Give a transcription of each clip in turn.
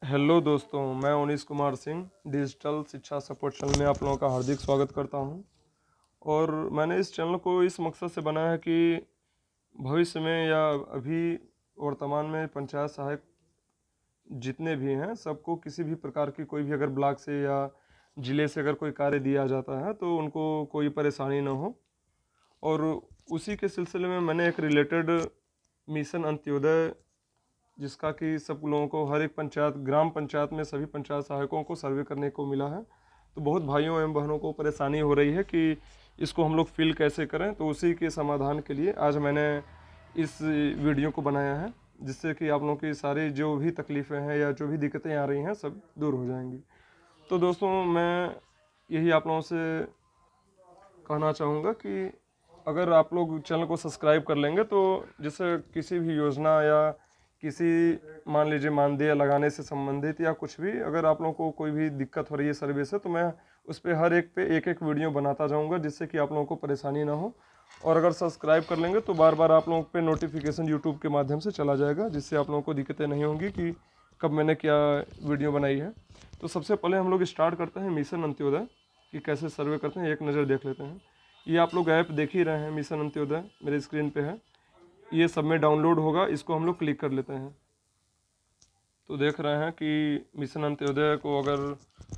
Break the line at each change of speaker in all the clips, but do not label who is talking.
Hello दोस्तों, मैं उनीश Kumar Singh digital शिक्षा सपोर्ट चैनल में आप लोगों का हार्दिक स्वागत करता हूं। और मैंने इस चैनल को इस मकसद से बनाया है कि भविष्य में या अभी वर्तमान में पंचायत सहायक जितने भी हैं सबको किसी भी प्रकार की कोई भी अगर ब्लॉक से या ज़िले से अगर कोई कार्य दिया जाता है तो उनको कोई परेशानी ना हो। और उसी के सिलसिले में मैंने एक रिलेटेड मिशन अंत्योदय, जिसका कि सब लोगों को हर एक पंचायत ग्राम पंचायत में सभी पंचायत सहायकों को सर्वे करने को मिला है। तो बहुत भाइयों एवं बहनों को परेशानी हो रही है कि इसको हम लोग फिल कैसे करें। तो उसी के समाधान के लिए आज मैंने इस वीडियो को बनाया है, जिससे कि आप लोगों की सारी जो भी तकलीफ़ें हैं या जो भी दिक्कतें आ रही हैं सब दूर हो जाएंगी। तो दोस्तों, मैं यही आप लोगों से कहना चाहूँगा कि अगर आप लोग चैनल को सब्सक्राइब कर लेंगे तो जैसे किसी भी योजना या किसी मान लीजिए मानदेय लगाने से संबंधित या कुछ भी अगर आप लोगों को कोई भी दिक्कत हो रही है सर्वे से, तो मैं उस पर हर एक पे एक एक वीडियो बनाता जाऊंगा, जिससे कि आप लोगों को परेशानी ना हो। और अगर सब्सक्राइब कर लेंगे तो बार बार आप लोगों पे नोटिफिकेशन यूट्यूब के माध्यम से चला जाएगा, जिससे आप लोगों को दिक्कतें नहीं होंगी कि कब मैंने क्या वीडियो बनाई है। तो सबसे पहले हम लोग स्टार्ट करते हैं मिशन अंत्योदय कि कैसे सर्वे करते हैं, एक नज़र देख लेते हैं। ये आप लोग ऐप देख ही रहे हैं, मिशन अंत्योदय मेरे स्क्रीन पे है, ये सब में डाउनलोड होगा। इसको हम लोग क्लिक कर लेते हैं तो देख रहे हैं कि मिशन अंत्योदय को अगर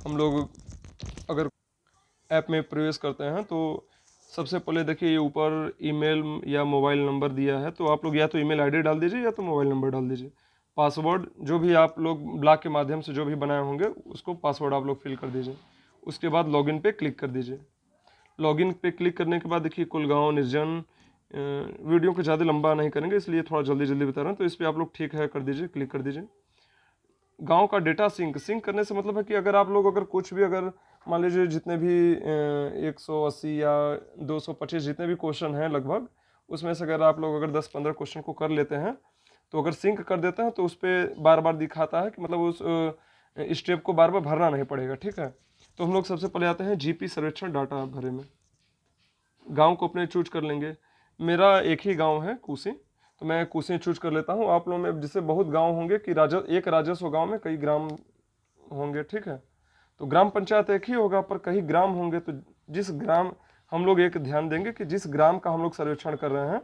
हम लोग अगर ऐप में प्रवेश करते हैं तो सबसे पहले देखिए ये ऊपर ईमेल या मोबाइल नंबर दिया है। तो आप लोग या तो ईमेल आईडी डाल दीजिए या तो मोबाइल नंबर डाल दीजिए। पासवर्ड जो भी आप लोग ब्लॉक के माध्यम से जो भी बनाए होंगे उसको पासवर्ड आप लोग फिल कर दीजिए। उसके बाद लॉगिन पे क्लिक कर दीजिए। लॉगिन पे क्लिक करने के बाद देखिए कुल गाँव निर्जन, वीडियो को ज़्यादा लंबा नहीं करेंगे इसलिए थोड़ा जल्दी जल्दी बता रहा हूँ। तो इस पर आप लोग ठीक है कर दीजिए, क्लिक कर दीजिए। गांव का डेटा सिंक करने से मतलब है कि अगर आप लोग अगर कुछ भी अगर मान लीजिए जितने भी 180 या 225 जितने भी क्वेश्चन हैं लगभग, उसमें से अगर आप लोग अगर 10-15 क्वेश्चन को कर लेते हैं तो अगर सिंक कर देते हैं तो उस पर बार बार दिखाता है कि मतलब उस स्टेप को बार बार भरना नहीं पड़ेगा। ठीक है, तो हम लोग सबसे पहले आते हैं जीपी सर्वेक्षण डाटा भरे में। गांव को अपने चूज कर लेंगे। मेरा एक ही गांव है कूसी, तो मैं कूसी चूज कर लेता हूँ। आप लोगों में जैसे बहुत गांव होंगे कि एक राजस्व गांव में कई ग्राम होंगे। ठीक है, तो ग्राम पंचायत एक ही होगा पर कई ग्राम होंगे। तो जिस ग्राम हम लोग एक ध्यान देंगे कि जिस ग्राम का हम लोग सर्वेक्षण कर रहे हैं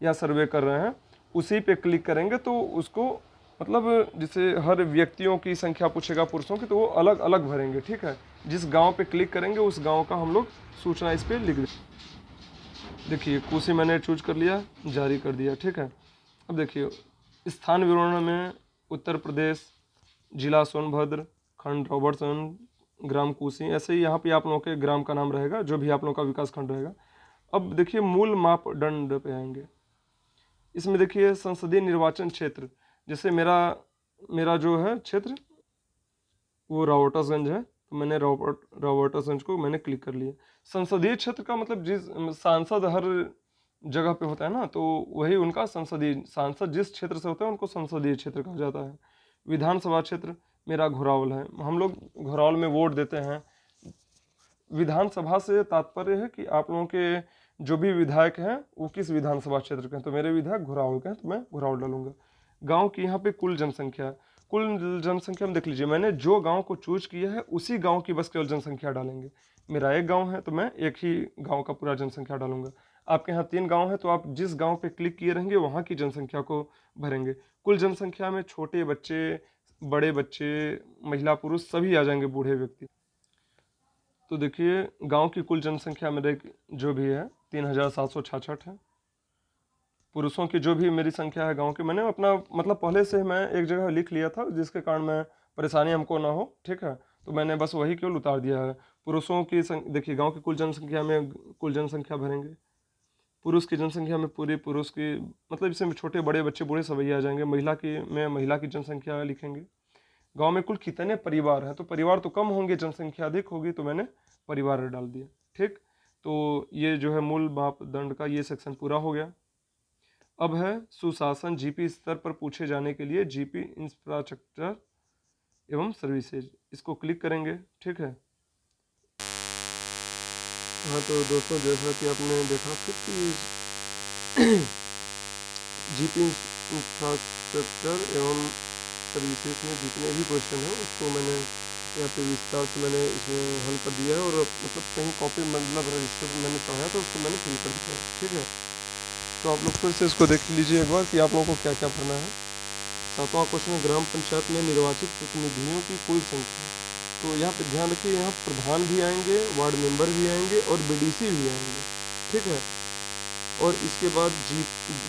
या सर्वे कर रहे हैं उसी पे क्लिक करेंगे तो उसको मतलब जैसे हर व्यक्तियों की संख्या पूछेगा पुरुषों की, तो वो अलग अलग भरेंगे। ठीक है, जिस गांव पे क्लिक करेंगे उस गांव का हम लोग सूचना इस पर लिख देंगे। देखिए कुर्सी मैंने चूज कर लिया, जारी कर दिया। ठीक है, अब देखिए स्थान विवरण में उत्तर प्रदेश, जिला सोनभद्र, खंड रॉबर्टसन, ग्राम कुशी, ऐसे ही यहाँ पे आप लोगों के ग्राम का नाम रहेगा जो भी आप लोगों का विकास खंड रहेगा। अब देखिए मूल मापदंड पे आएंगे। इसमें देखिए संसदीय निर्वाचन क्षेत्र, जैसे मेरा मेरा जो है क्षेत्र वो रावटसगंज है, तो मैंने रावटसगंज को मैंने क्लिक कर लिया। संसदीय क्षेत्र का मतलब जिस सांसद हर जगह पे होता है ना, तो वही उनका संसदीय, सांसद जिस क्षेत्र से होता है उनको संसदीय क्षेत्र कहा जाता है। विधानसभा क्षेत्र मेरा घोरावल है, हम लोग घोरावल में वोट देते हैं। विधानसभा से तात्पर्य है कि आप लोगों के जो भी विधायक हैं वो किस विधानसभा क्षेत्र के हैं। तो मेरे विधायक घोरावल के हैं तो मैं घोरावल डालूंगा। गांव की यहाँ पे कुल जनसंख्या, कुल जनसंख्या में देख लीजिए मैंने जो गांव को चूज किया है उसी गांव की बस केवल जनसंख्या डालेंगे। मेरा एक गांव है तो मैं एक ही गांव का पूरा जनसंख्या डालूंगा। आपके यहाँ 3 गांव है तो आप जिस गांव पे क्लिक किए रहेंगे वहाँ की जनसंख्या को भरेंगे। कुल जनसंख्या में छोटे बच्चे, बड़े बच्चे, महिला पुरुष सभी आ जाएंगे, बूढ़े व्यक्ति। तो देखिए गांव की कुल जनसंख्या मेरे जो भी है 3766 है। पुरुषों की जो भी मेरी संख्या है गांव की, मैंने अपना मतलब पहले से मैं एक जगह लिख लिया था जिसके कारण मैं परेशानी हमको ना हो। ठीक है, तो मैंने बस वही केवल उतार दिया है। पुरुषों की देखिए गांव की कुल जनसंख्या में कुल जनसंख्या भरेंगे। पुरुष की जनसंख्या में पूरे पुरुष की मतलब इसमें छोटे बड़े बच्चे बूढ़े सभी आ जाएंगे। महिला की में महिला की जनसंख्या लिखेंगे। गांव में कुल कितने परिवार हैं, तो परिवार तो कम होंगे, जनसंख्या अधिक होगी, तो मैंने परिवार डाल दिया। ठीक, तो ये जो है मूल मापदंड का ये सेक्शन पूरा हो गया। अब है सुशासन जीपी स्तर पर पूछे जाने के लिए जीपी इंफ्रास्ट्रक्चर एवं सर्विसेज, इसको क्लिक करेंगे। ठीक है, हाँ तो दोस्तों जैसा कि आपने देखा फिर कि जीपी इंफ्रास्ट्रक्चर एवं सभी से इसमें जितने भी क्वेश्चन हैं उसको मैंने यहाँ पे विस्तार से मैंने इसमें हल कर दिया है, और मतलब कहीं कॉपी मतलब रजिस्टर मैंने चढ़ाया तो उसको मैंने फिल कर दिया है। ठीक है, तो आप लोग फिर से इसको देख लीजिए एक बार कि आप लोगों को क्या क्या भरना है। 7वां क्वेश्चन है, ग्राम पंचायत में निर्वाचित प्रतिनिधियों की कुल संख्या। तो यहाँ पे ध्यान रखिए, यहाँ प्रधान भी आएंगे, वार्ड मेंबर भी आएंगे और बीडीसी भी आएंगे। ठीक है, और इसके बाद जी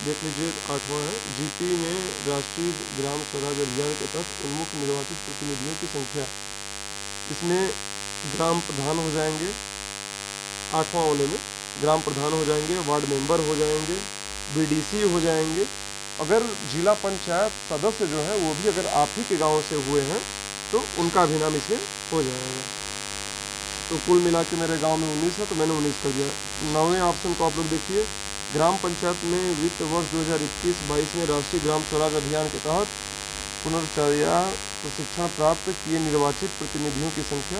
देख लीजिए 8वां है, जीपी में राष्ट्रीय ग्राम स्वराज अभियान के तहत उन्मुख निर्वाचित प्रतिनिधियों की संख्या। इसमें ग्राम प्रधान हो जाएंगे, 8वां वाले में ग्राम प्रधान हो जाएंगे, वार्ड मेंबर हो जाएंगे, बीडीसी हो जाएंगे। अगर जिला पंचायत सदस्य जो है वो भी अगर आप ही के गांव से हुए हैं तो उनका भी नाम इसमें हो जाएगा। तो कुल मिला के मेरे गांव में 19 है तो मैंने 19 कर दिया। 9वें ऑप्शन को आप लोग देखिए, ग्राम पंचायत में वित्त वर्ष 2021-22 में राष्ट्रीय ग्राम स्वराज अभियान के तहत पुनर्चर्या प्रशिक्षण प्राप्त किए निर्वाचित प्रतिनिधियों की संख्या।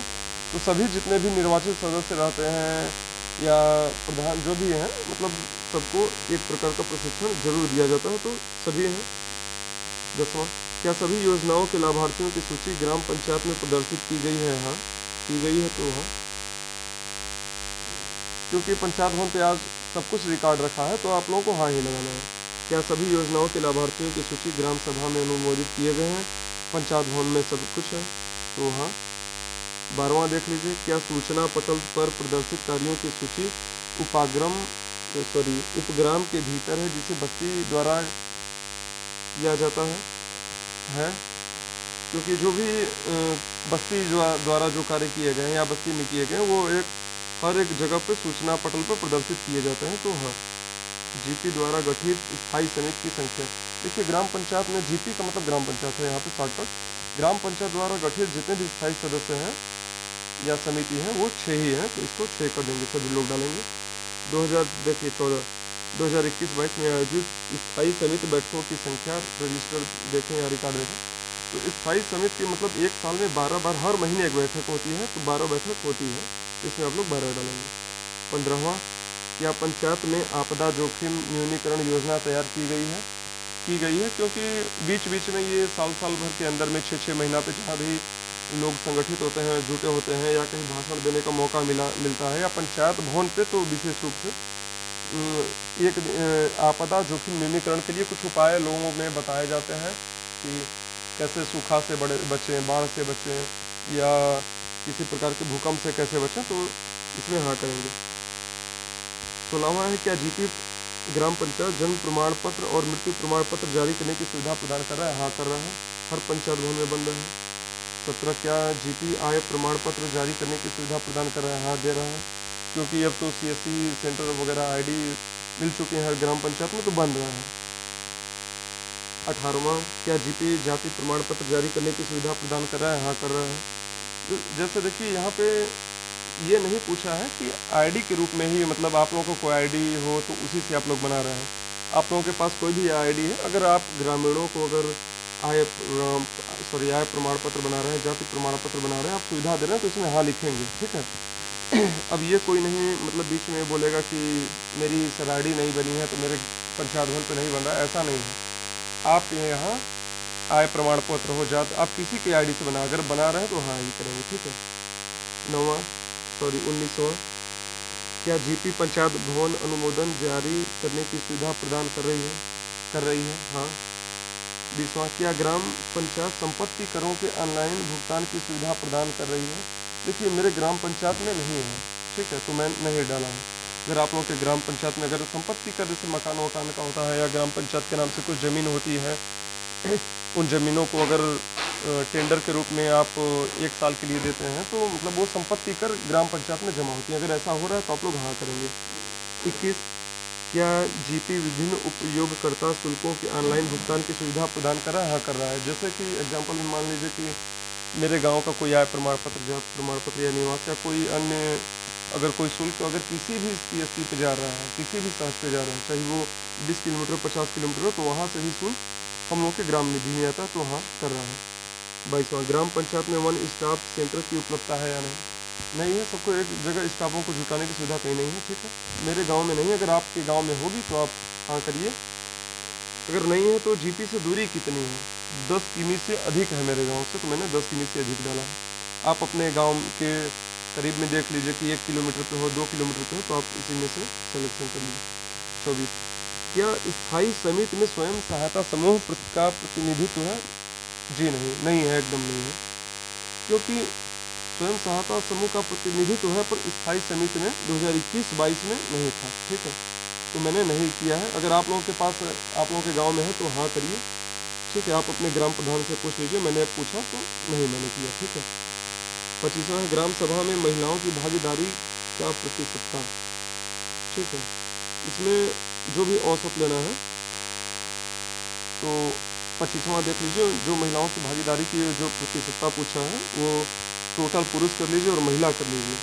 तो सभी जितने भी निर्वाचित सदस्य रहते हैं या प्रधान जो भी हैं, मतलब सबको एक प्रकार का प्रशिक्षण जरूर दिया जाता है, तो सभी हैं। 10वां, क्या सभी योजनाओं के लाभार्थियों की सूची ग्राम पंचायत में प्रदर्शित की गई है? हाँ, की गई है। तो हाँ, क्योंकि पंचायत भवन पे आज सब कुछ रिकॉर्ड रखा है तो आप लोगों को हाँ ही लगाना है। क्या सभी योजनाओं के लाभार्थियों की सूची ग्राम सभा में अनुमोदित किए गए हैं? पंचायत भवन में सब कुछ है, तो हाँ। 12वां देख लीजिए, क्या सूचना पटल पर प्रदर्शित कार्यों की सूची उपग्राम के भीतर है जिसे बस्ती द्वारा किया जाता है? क्योंकि जो भी बस्ती द्वारा जो कार्य किए गए हैं या बस्ती में किए गए हैं वो हर एक जगह पे सूचना पटल पर प्रदर्शित किए जाते हैं, तो हाँ। जीपी द्वारा गठित स्थायी समिति की संख्या। देखिए, ग्राम पंचायत में जीपी का मतलब ग्राम पंचायत है, यहाँ पे शॉर्टकट। ग्राम पंचायत द्वारा गठित जितने भी स्थायी सदस्य हैं या समिति है वो 6 ही है, तो इसको 6 कर देंगे, सभी लोग डालेंगे। 2021-22 में आयोजित स्थायी समिति बैठकों की संख्या रजिस्टर देखें या रिकॉर्ड देखें। तो स्थायी समिति के मतलब एक साल में 12 बार, हर महीने एक बैठक होती है, तो 12 बैठक होती है, इसमें आप लोग 12 डालेंगे। 15वां, क्या पंचायत में आपदा जोखिम न्यूनीकरण योजना तैयार की गई है? की गई है, क्योंकि बीच बीच में ये साल भर के अंदर में 6-6 महीना पे जहाँ भी लोग संगठित होते हैं, जुटे होते हैं, या कहीं भाषण देने का मौका मिलता है, या पंचायत भवन पे तो विशेष रूप से एक आपदा जोखिम न्यूनीकरण के लिए कुछ उपाय लोगों में बताए जाते हैं कि कैसे सूखा से बचें, बाढ़ से बचें, या किसी प्रकार के भूकंप से कैसे बचें, तो इसमें हाँ करेंगे। 16वां है, क्या जीपी ग्राम पंचायत जन्म प्रमाण पत्र और मृत्यु प्रमाण पत्र जारी करने की सुविधा प्रदान कर रहा है? हाँ, कर रहा है, हर पंचायत भवन में बन रहा है। 17, क्या जीपी आय प्रमाण पत्र जारी करने की सुविधा प्रदान कर रहा है? हाँ, दे रहा है, क्योंकि अब तो सीएससी सेंटर वगैरह आईडी मिल चुके हैं हर ग्राम पंचायत में, तो बन रहा है। 18वां, क्या जीपी जाति प्रमाण पत्र जारी करने की सुविधा प्रदान कर रहा है? हाँ, कर रहा है। तो जैसे देखिए, यहाँ पे ये नहीं पूछा है कि आईडी के रूप में ही, मतलब आप लोगों को कोई आईडी हो तो उसी से आप लोग बना रहे हैं। आप लोगों के पास कोई भी आईडी है, अगर आप ग्रामीणों को अगर आय प्रमाण पत्र बना रहे हैं, जाति प्रमाण पत्र बना रहे हैं, आप सुविधा दे रहे हैं, तो इसमें हाँ लिखेंगे। ठीक है, अब ये कोई नहीं मतलब बीच में बोलेगा कि मेरी सर आईडी नहीं बनी है तो मेरे पंचायत भवन पे नहीं बन रहा है, ऐसा नहीं है। आप यहाँ आय प्रमाण पत्र हो जात, आप किसी की आईडी से अगर बना रहे हैं तो हाँ ही करेंगे। ठीक है। 19वां, क्या जीपी पंचायत भवन अनुमोदन जारी करने की सुविधा प्रदान कर रही है? हाँ। 20वां, क्या ग्राम पंचायत संपत्ति करों के ऑनलाइन भुगतान की सुविधा प्रदान कर रही है? देखिए, मेरे ग्राम पंचायत में नहीं है, ठीक है, तो मैं नहीं डाला हूँ। अगर आप लोगों के ग्राम पंचायत में अगर संपत्ति कर जैसे मकान वकान का होता है, या ग्राम पंचायत के नाम से कुछ ज़मीन होती है, उन ज़मीनों को अगर टेंडर के रूप में आप 1 साल के लिए देते हैं, तो मतलब वो संपत्ति कर ग्राम पंचायत में जमा होती है। अगर ऐसा हो रहा है तो आप लोग हाँ करेंगे। 21, क्या जीपी विभिन्न उपयोगकर्ता शुल्कों के ऑनलाइन भुगतान की सुविधा प्रदान कर रहा है? हाँ, कर रहा है। जैसे कि एग्जाम्पल में मान लीजिए कि मेरे गांव का कोई आय प्रमाण पत्र, जाति प्रमाण पत्र या निवास या कोई अन्य अगर कोई शुल्क अगर किसी भी सीएससी पे जा रहा है, किसी भी शहर पे जा रहा है, चाहे वो 20 किलोमीटर 50 किलोमीटर हो, तो वहाँ से ही शुल्क हम लोग के ग्राम निधि में आता है, तो हाँ कर रहा है। 22वां, ग्राम पंचायत में वन स्टाफ सेंटर की उपलब्धता है या नहीं है। सबको एक जगह स्टाफों को जुटाने की सुविधा कहीं नहीं है। ठीक है, मेरे गांव में नहीं है, अगर आपके गांव में होगी तो आप हाँ करिए। अगर नहीं है तो जीपी से दूरी कितनी है? 10 किमी से अधिक है मेरे गांव से, तो मैंने 10 किमी से अधिक डाला है। आप अपने गांव के करीब में देख लीजिए कि 1 किलोमीटर पे हो, 2 किलोमीटर पे हो, तो आप इसी में से सिलेक्शन कर लीजिए। 24, क्या स्थायी समिति में स्वयं सहायता समूह का प्रतिनिधित्व है? जी नहीं, नहीं है, एकदम नहीं है। क्योंकि स्वयं सहायता समूह का प्रतिनिधित्व है, पर स्थायी समिति में 2021-22 में नहीं था। ठीक है, तो मैंने नहीं किया है। अगर आप लोगों के पास, आप लोगों के गांव में है तो हाँ करिए। ठीक है, आप अपने ग्राम प्रधान से पूछ लीजिए, मैंने पूछा तो नहीं मैंने किया। ठीक है। 25वां है, ग्राम सभा में महिलाओं की भागीदारी क्या प्रतिशत था? ठीक है, इसमें जो भी औसत लेना है, तो 25वां देख लीजिए, जो महिलाओं की भागीदारी की जो प्रतिशतता पूछा है वो टोटल पुरुष कर लीजिए और महिला कर लीजिए,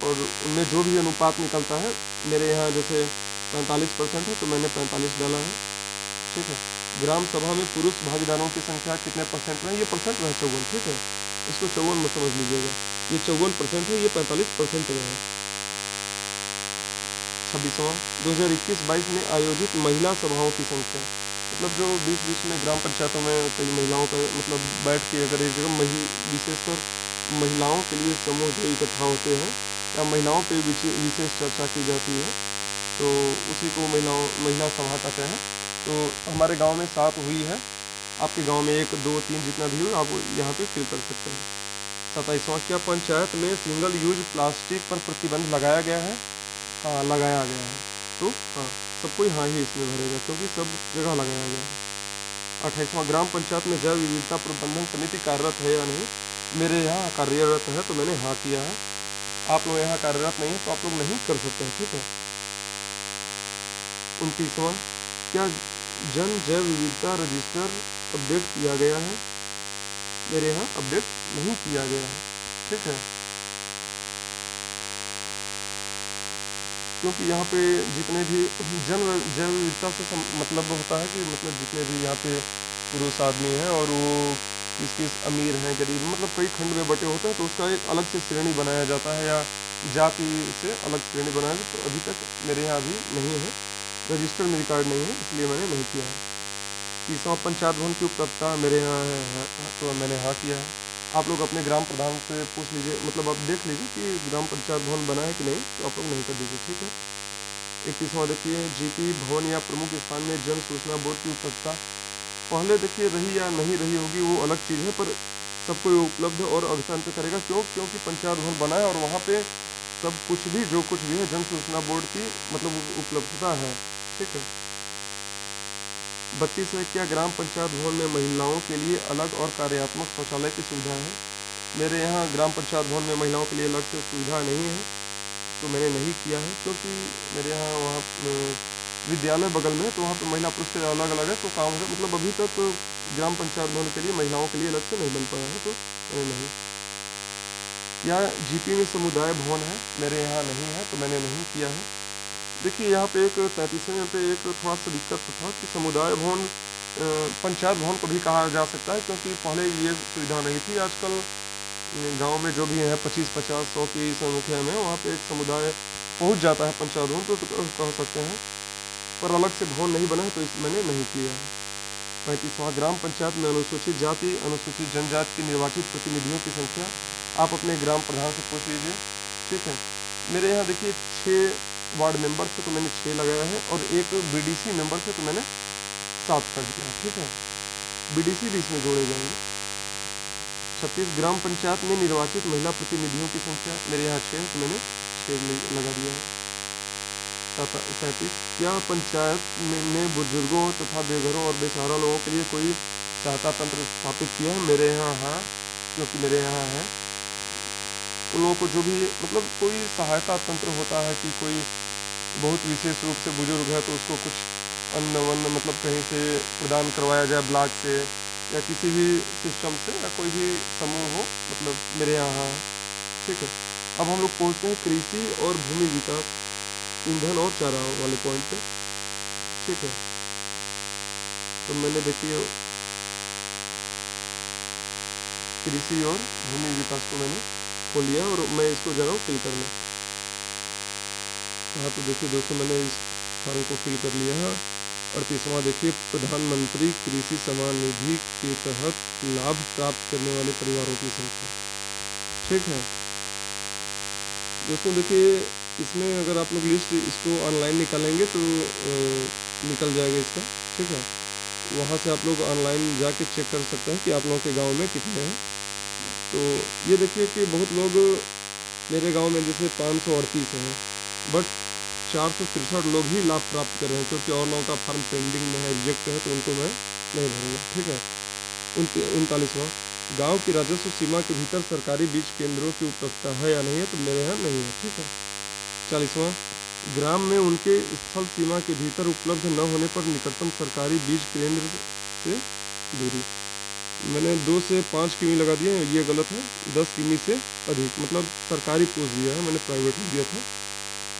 और उनमें जो भी अनुपात निकलता है, मेरे यहाँ जैसे 45% है तो मैंने 45 डाला है। ठीक है, ग्राम सभा में पुरुष भागीदारों की संख्या कितने परसेंट में? ये परसेंट में है 54। ठीक है, इसको 54 में समझ लीजिएगा, ये 54% है, ये 45% में है। 26वां, 2021-22 में आयोजित महिला सभाओं की संख्या, मतलब जो बीच बीच में ग्राम पंचायतों में कई महिलाओं का मतलब बैठ के अगर एक जगह विशेषकर महिलाओं के लिए समूह जो इकट्ठा होते हैं या महिलाओं पे विशेष चर्चा की जाती है, तो उसी को महिला सभा कहते हैं। तो हमारे गांव में 7 हुई है, आपके गांव में 1, 2, 3 जितना भी हो आप यहाँ पे फिल कर सकते हैं। 27वां, क्या पंचायत में सिंगल यूज प्लास्टिक पर प्रतिबंध लगाया गया है? हाँ, लगाया गया है। तो हाँ, सब कोई हाँ ही इसमें भरेगा क्योंकि सब जगह लगाया गया है। 28वां, ग्राम पंचायत में जैव विविधता प्रबंधन समिति कार्यरत है या नहीं? मेरे यहाँ कार्यरत है तो मैंने हाँ किया है। आप लोग यहाँ कार्यरत नहीं है तो आप लोग नहीं कर सकते हैं। ठीक है। 29वां, क्या जन जैव विविधता रजिस्टर अपडेट किया गया है? मेरे यहाँ अपडेट नहीं किया गया है। ठीक है, क्योंकि यहाँ पे जितने भी जैव विविधता से मतलब होता है कि मतलब जितने भी यहाँ पे पुरुष आदमी हैं और वो किस किस अमीर हैं, गरीब, मतलब कई खंड में बटे होते हैं, तो उसका एक अलग से श्रेणी बनाया जाता है या जाति से अलग श्रेणी बनाया जाता है। तो अभी तक मेरे यहाँ अभी नहीं है, रजिस्टर में रिकॉर्ड नहीं है, इसलिए मैंने नहीं किया है। 30वां, पंचायत भवन की उपलब्धता मेरे यहाँ है, तो मैंने हाँ किया है। आप लोग अपने ग्राम प्रधान से पूछ लीजिए, मतलब आप देख लीजिए कि ग्राम पंचायत भवन बना है कि नहीं, तो आप लोग नहीं कर दीजिए। ठीक है। 31वां देखिए, जीपी भवन या प्रमुख स्थान में जन सूचना बोर्ड की उपलब्धता, पहले देखिए रही या नहीं रही होगी वो अलग चीज़ है, पर सबको ये उपलब्ध और अवसान पे करेगा। क्यों? क्योंकि पंचायत भवन बना है और वहाँ पे सब कुछ भी जो कुछ भी है जन सूचना बोर्ड की मतलब उपलब्धता है। ठीक है। 32 है, क्या ग्राम पंचायत भवन में महिलाओं के लिए अलग और कार्यात्मक शौचालय की सुविधा है? मेरे यहाँ ग्राम पंचायत भवन में महिलाओं के लिए अलग से सुविधा नहीं है, तो मैंने नहीं किया है, क्योंकि मेरे यहाँ वहाँ विद्यालय बगल में है, तो वहाँ पे महिला पुरुष के अलग अलग है, तो काम है, मतलब अभी तक ग्राम पंचायत भवन के लिए महिलाओं के लिए अलग से नहीं बन पाया है, तो मैंने नहीं। या जीपी में समुदाय भवन है? मेरे यहाँ नहीं है, तो मैंने नहीं किया है। देखिए यहाँ पे एक 33वें पे एक थोड़ा सा दिक्कत था कि समुदाय भवन पंचायत भवन को भी कहा जा सकता है, क्योंकि पहले ये सुविधा नहीं थी। आजकल गांव में जो भी है 25, 50, 100 की संख्या में वहाँ पे एक समुदाय पहुँच जाता है पंचायत भवन, तो कह सकते हैं, पर अलग से भवन नहीं बना है, तो इस मैंने नहीं किया है। 35वां, ग्राम पंचायत में अनुसूचित जाति अनुसूचित जनजाति के निर्वाचित प्रतिनिधियों की संख्या, आप अपने ग्राम प्रधान से पूछ लीजिए। ठीक है, मेरे यहाँ देखिए 6 वार्ड मेंबर थे तो मैंने 6 लगाया है, और एक बीडीसी मेंबर थे तो मैंने 7 कर दिया। ठीक है, बीडीसी भी इसमें जोड़े जाएंगे। 36, ग्राम पंचायत में निर्वाचित महिला प्रतिनिधियों की संख्या, मेरे यहाँ 6 है तो मैंने 6 लगा दिया है। 37, क्या पंचायत ने बुजुर्गों तथा बेघरों और बेसहारा लोगों के लिए कोई सहायता तंत्र स्थापित किया है? मेरे यहाँ हाँ, क्योंकि मेरे यहाँ है, उन लोगों को जो भी मतलब कोई सहायता तंत्र होता है कि कोई बहुत विशेष रूप से बुजुर्ग है तो उसको कुछ अन्न वन्न मतलब कहीं से प्रदान करवाया जाए, ब्लॉक से या किसी भी सिस्टम से, या कोई भी समूह हो, मतलब मेरे यहाँ है। ठीक है, अब हम लोग पहुँचते हैं कृषि और भूमि विकास, ईंधन और चारा वाले पॉइंट पे। ठीक है, तो मैंने देखिए कृषि और भूमि विकास को मैंने खोल लिया और मैं इसको जा रहा हूँ फिल करने। हाँ, तो देखिए दोस्तों मैंने इस फॉर्म को फिल कर लिया है 38वां देखिए, प्रधानमंत्री कृषि सम्मान निधि के तहत लाभ प्राप्त करने वाले परिवारों की संख्या। ठीक है दोस्तों, देखिए इसमें अगर आप लोग लिस्ट इसको ऑनलाइन निकालेंगे तो निकल जाएगा इसका। ठीक है, वहाँ से आप लोग ऑनलाइन जाके चेक कर सकते हैं कि आप लोगों के गांव में कितने हैं। तो ये देखिए कि बहुत लोग मेरे गांव में जैसे 538 हैं, बट 463 लोग ही लाभ प्राप्त कर रहे हैं, क्योंकि और लोगों का फॉर्म पेंडिंग में है, रिजेक्ट है, तो उनको मैं नहीं भरूंगा। ठीक है, 39वां, गांव की राजस्व सीमा के भीतर सरकारी बीज केंद्रों की उपलब्धता है या नहीं है, तो मेरे यहाँ नहीं है। ठीक है, 40वां, ग्राम में उनके स्थल सीमा के भीतर उपलब्ध न होने पर निकटतम सरकारी बीज केंद्र से दूरी। मैंने 2 से 5 किमी लगा दिया है, ये गलत है। 10 किमी से अधिक, मतलब सरकारी पोस्ट दिया है, मैंने प्राइवेट में दिया था।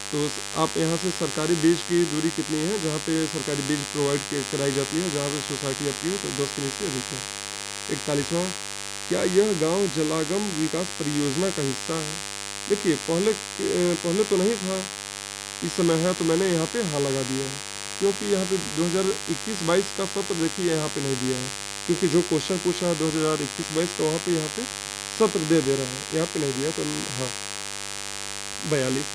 तो आप यहाँ से सरकारी बीज की दूरी कितनी है, जहाँ पे सरकारी बीज प्रोवाइड कराई जाती है, जहाँ पे सोसाइटी आपकी हो, तो 10 किमी से अधिक है। 41वां, क्या यह गांव जलागम विकास परियोजना का हिस्सा है? देखिए पहले तो नहीं था, इस समय है, तो मैंने यहाँ पे हाँ लगा दिया है, क्योंकि यहाँ पे 2021-22 का सत्र देखिए यहाँ पे नहीं दिया है, क्योंकि जो क्वेश्चन पूछा है 2021-22 का, वहाँ पे यहाँ पे सत्र दे रहा है, यहाँ पे नहीं दिया, तो हाँ। 42,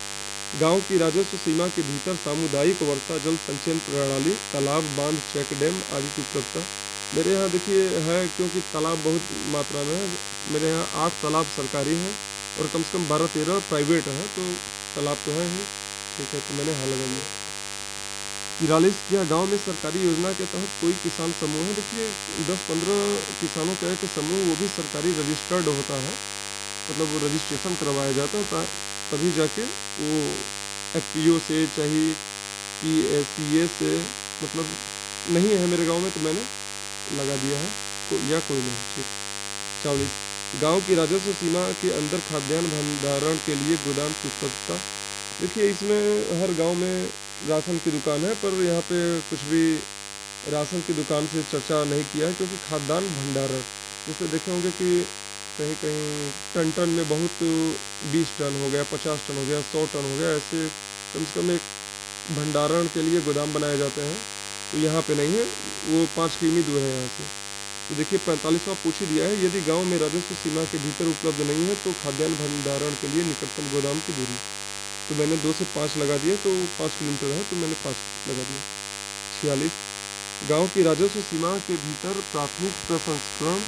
गांव की राजस्व सीमा के भीतर सामुदायिक वर्षा जल संचयन प्रणाली, तालाब, बांध, चेक डैम आदि की उपलब्धता। मेरे यहाँ देखिए है, क्योंकि तालाब बहुत मात्रा में है। मेरे यहाँ 8 तालाब सरकारी हैं और कम से कम 12-13 प्राइवेट हैं, तो तालाब तो है ही। ठीक है, तो मैंने हाँ लगा दिया। 43, क्या गांव में सरकारी योजना के तहत कोई किसान समूह है? देखिए 10-15 किसानों का एक समूह, वो भी सरकारी रजिस्टर्ड होता है, मतलब वो रजिस्ट्रेशन करवाया जाता है, तभी जाके वो एफपीओ से चाहे पीएससीए से, मतलब नहीं है मेरे गांव में, तो मैंने लगा दिया है या कोई नहीं। ठीक। 44, गांव की राजस्व सीमा के अंदर खाद्यान्न भंडारण के लिए गोदाम की उपलब्धता। देखिए इसमें हर गांव में राशन की दुकान है, पर यहाँ पे कुछ भी राशन की दुकान से चर्चा नहीं किया है, क्योंकि खाद्यान्न भंडारण जैसे देखे होंगे कि कहीं कहीं टन टन में बहुत 20 टन हो गया, 50 टन हो गया, 100 टन हो गया, ऐसे कम से कम एक भंडारण के लिए गोदाम बनाए जाते हैं, तो यहाँ पे नहीं है, वो 5 किमी दूर है यहाँ से। तो देखिए 45वां पूछ ही दिया है, यदि गांव में राजस्व सीमा के भीतर उपलब्ध नहीं है तो खाद्यान्न भंडारण के लिए निकटतम गोदाम की दूरी। तो मैंने 2 से 5 लगा दिया, तो 5 किलोमीटर है, तो मैंने 5 लगा दिया। 46, गांव की राजस्व सीमा के भीतर प्राथमिक प्रसंस्करण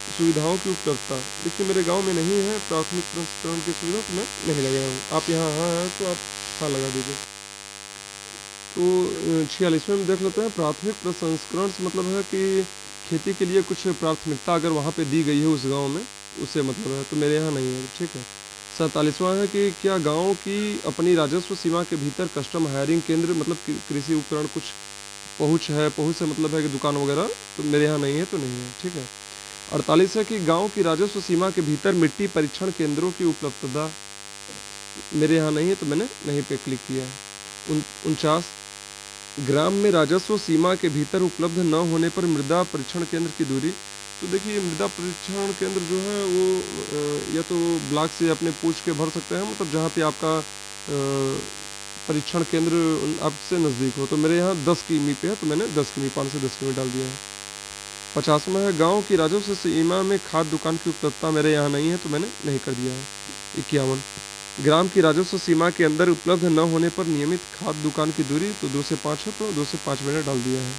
सुविधाओं की उपलब्धता। देखिए मेरे गांव में नहीं है प्राथमिक प्रसंस्करण की सुविधा, तो मैं नहीं लगाया हूँ। आप यहाँ हाँ है तो आप हाँ लगा दीजिए। तो 46वें में देख लेते हैं, प्राथमिक प्रसंस्करण से मतलब है कि खेती के लिए कुछ प्राथमिकता अगर वहाँ पे दी गई है उस गांव में, उससे मतलब है, तो मेरे यहाँ नहीं है। ठीक है। 47वां है कि क्या गांव की अपनी राजस्व सीमा के भीतर कस्टम हायरिंग केंद्र, मतलब कृषि उपकरण कुछ पहुँच है? पहुँच से मतलब है कि दुकान वगैरह, तो मेरे यहाँ नहीं है, तो नहीं है। ठीक है। 48 है कि गांव की राजस्व सीमा के भीतर मिट्टी परीक्षण केंद्रों की उपलब्धता। मेरे यहाँ नहीं है, तो मैंने नहीं पे क्लिक किया है। 49, ग्राम में राजस्व सीमा के भीतर उपलब्ध न होने पर मृदा परीक्षण केंद्र की दूरी। तो देखिए मृदा परीक्षण केंद्र जो है वो या तो ब्लॉक से अपने पूछ के भर सकते हैं, मतलब जहाँ पे आपका परीक्षण केंद्र आपसे नज़दीक हो। तो मेरे यहाँ 10 किमी पे है, तो मैंने 10 किमी 5 से 10 किमी डाल दिया है। 50वां है, गांव की राजस्व सीमा में खाद दुकान की उपलब्धता। मेरे यहाँ नहीं है, तो मैंने नहीं कर दिया है। 51, ग्राम की राजस्व सीमा के अंदर उपलब्ध न होने पर नियमित खाद दुकान की दूरी। तो 2 से 5 है, तो 2 से 5 मैंने डाल दिया है।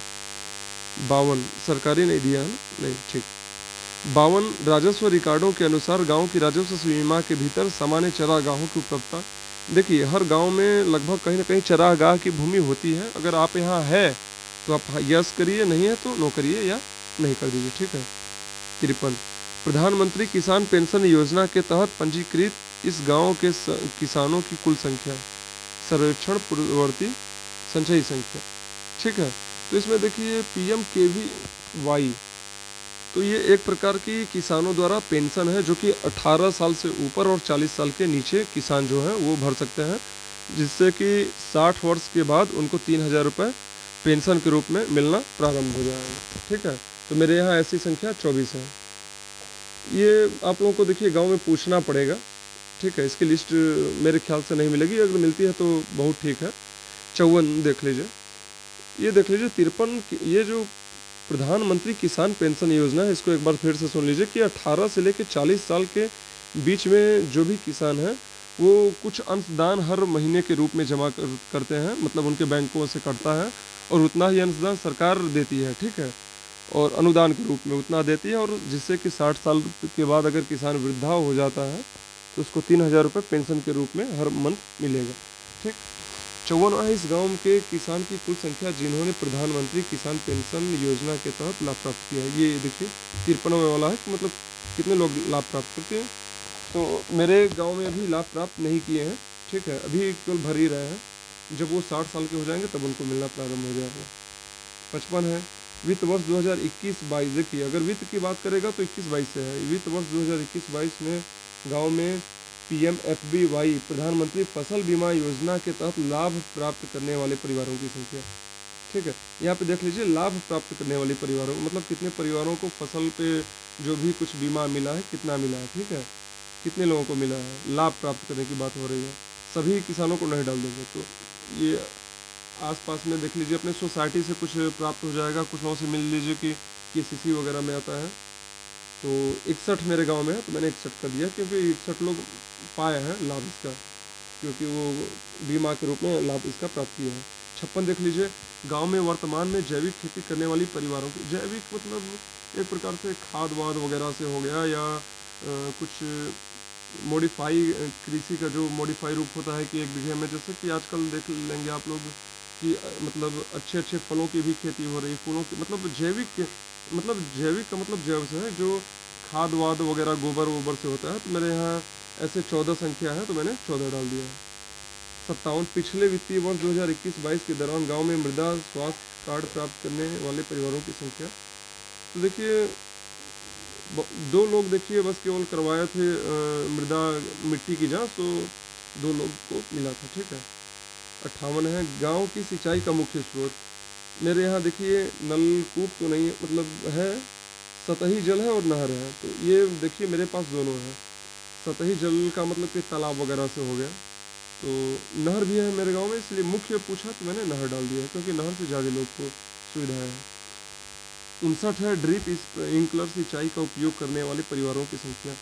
52, सरकारी नहीं दिया है ना, नहीं। ठीक। 52, राजस्व रिकॉर्डों के अनुसार गांव की राजस्व सीमा के भीतर सामान्य चरागाहों की उपलब्धता। देखिए हर गांव में लगभग कहीं ना कहीं चरागाह की भूमि होती है। अगर आप यहाँ है तो आप यस करिए, नहीं है तो नो करिए या नहीं कर दीजिए। ठीक है। 53, प्रधानमंत्री किसान पेंशन योजना के तहत पंजीकृत इस गांव के किसानों की कुल संख्या, सर्वेक्षण पूर्ववर्ती संचयी संख्या। ठीक है। तो इसमें देखिए PMKVY, तो ये एक प्रकार की किसानों द्वारा पेंशन है, जो कि 18 साल से ऊपर और 40 साल के नीचे किसान जो हैं वो भर सकते हैं, जिससे कि 60 वर्ष के बाद उनको 3,000 रुपये पेंशन के रूप में मिलना प्रारंभ हो जाएगा। ठीक है। तो मेरे यहाँ ऐसी संख्या 24 है। ये आप लोगों को देखिए गांव में पूछना पड़ेगा। ठीक है। इसकी लिस्ट मेरे ख्याल से नहीं मिलेगी, अगर मिलती है तो बहुत ठीक है। 54 देख लीजिए, ये देख लीजिए 53, ये जो प्रधानमंत्री किसान पेंशन योजना है, इसको एक बार फिर से सुन लीजिए कि 18 से लेकर 40 साल के बीच में जो भी किसान है वो कुछ अंशदान हर महीने के रूप में करते हैं, मतलब उनके बैंकों से कटता है और उतना ही अंशदान सरकार देती है, ठीक है। और अनुदान के रूप में उतना देती है, और जिससे कि 60 साल के बाद अगर किसान वृद्धा हो जाता है तो उसको 3,000 रुपये पेंशन के रूप में हर मंथ मिलेगा, ठीक। 54वां है इस गांव के किसान की कुल संख्या जिन्होंने प्रधानमंत्री किसान पेंशन योजना के तहत लाभ प्राप्त किया है। ये देखिए 53वां वाला है कि मतलब कितने लोग लाभ प्राप्त करते हैं। तो मेरे गांव में अभी लाभ प्राप्त नहीं किए हैं, ठीक है, अभी केवल भर ही रहे हैं। जब वो 60 साल के हो जाएंगे तब उनको मिलना प्रारंभ हो जाएगा। 55 है वित्त वर्ष 2021-22। देखिए अगर वित्त की बात करेगा तो 21-22 से है। वित्त वर्ष 2021-22 में गांव में PMFBY प्रधानमंत्री फसल बीमा योजना के तहत लाभ प्राप्त करने वाले परिवारों की संख्या, ठीक है। यहाँ पे देख लीजिए लाभ प्राप्त करने वाले परिवारों, मतलब कितने परिवारों को फसल पे जो भी कुछ बीमा मिला है कितना मिला है, ठीक है, कितने लोगों को मिला है, लाभ प्राप्त करने की बात हो रही है। सभी किसानों को नहीं डाल देंगे, तो ये आसपास में देख लीजिए अपने सोसाइटी से कुछ प्राप्त हो जाएगा, कुछ लोगों से मिल लीजिए कि KCC वगैरह में आता है। तो 61 मेरे गांव में है तो मैंने 61 कर दिया, क्योंकि 61 लोग पाए हैं लाभ इसका, क्योंकि वो बीमा के रूप में लाभ इसका प्राप्त किया है। 56 देख लीजिए गांव में वर्तमान में जैविक खेती करने वाली परिवारों की, जैविक मतलब एक प्रकार से खाद वाद वगैरह से हो गया, या कुछ मॉडिफाई कृषि का जो मॉडिफाई रूप होता है कि एक बीघे में, जैसे कि आजकल देख लेंगे आप लोग कि मतलब अच्छे अच्छे फलों की भी खेती हो रही, फूलों की, मतलब जैविक, मतलब जैविक का मतलब जैव से है, जो खाद वाद वगैरह गोबर वोबर से होता है। तो मेरे यहाँ ऐसे 14 संख्या है तो मैंने 14 डाल दिया है। 57 पिछले वित्तीय वर्ष 2021-22 के दौरान गांव में मृदा स्वास्थ्य कार्ड प्राप्त करने वाले परिवारों की संख्या, तो देखिए 2 लोग देखिए बस केवल करवाए थे मृदा मिट्टी की जांच, तो 2 लोग को मिला था, ठीक है। 58 है गांव की सिंचाई का मुख्य स्रोत, मेरे यहाँ देखिए नलकूप तो नहीं है, मतलब है सतही जल है और नहर है। तो ये देखिए मेरे पास दोनों है। सतही जल का मतलब कि तालाब वगैरह से हो गया, तो नहर भी है मेरे गांव में, इसलिए मुख्य पूछा तो मैंने नहर डाल दिया है, क्योंकि नहर से ज़्यादा लोग को सुविधा है। 59 है ड्रिप स्प्रिंकलर सिंचाई का उपयोग करने वाले परिवारों की संख्या।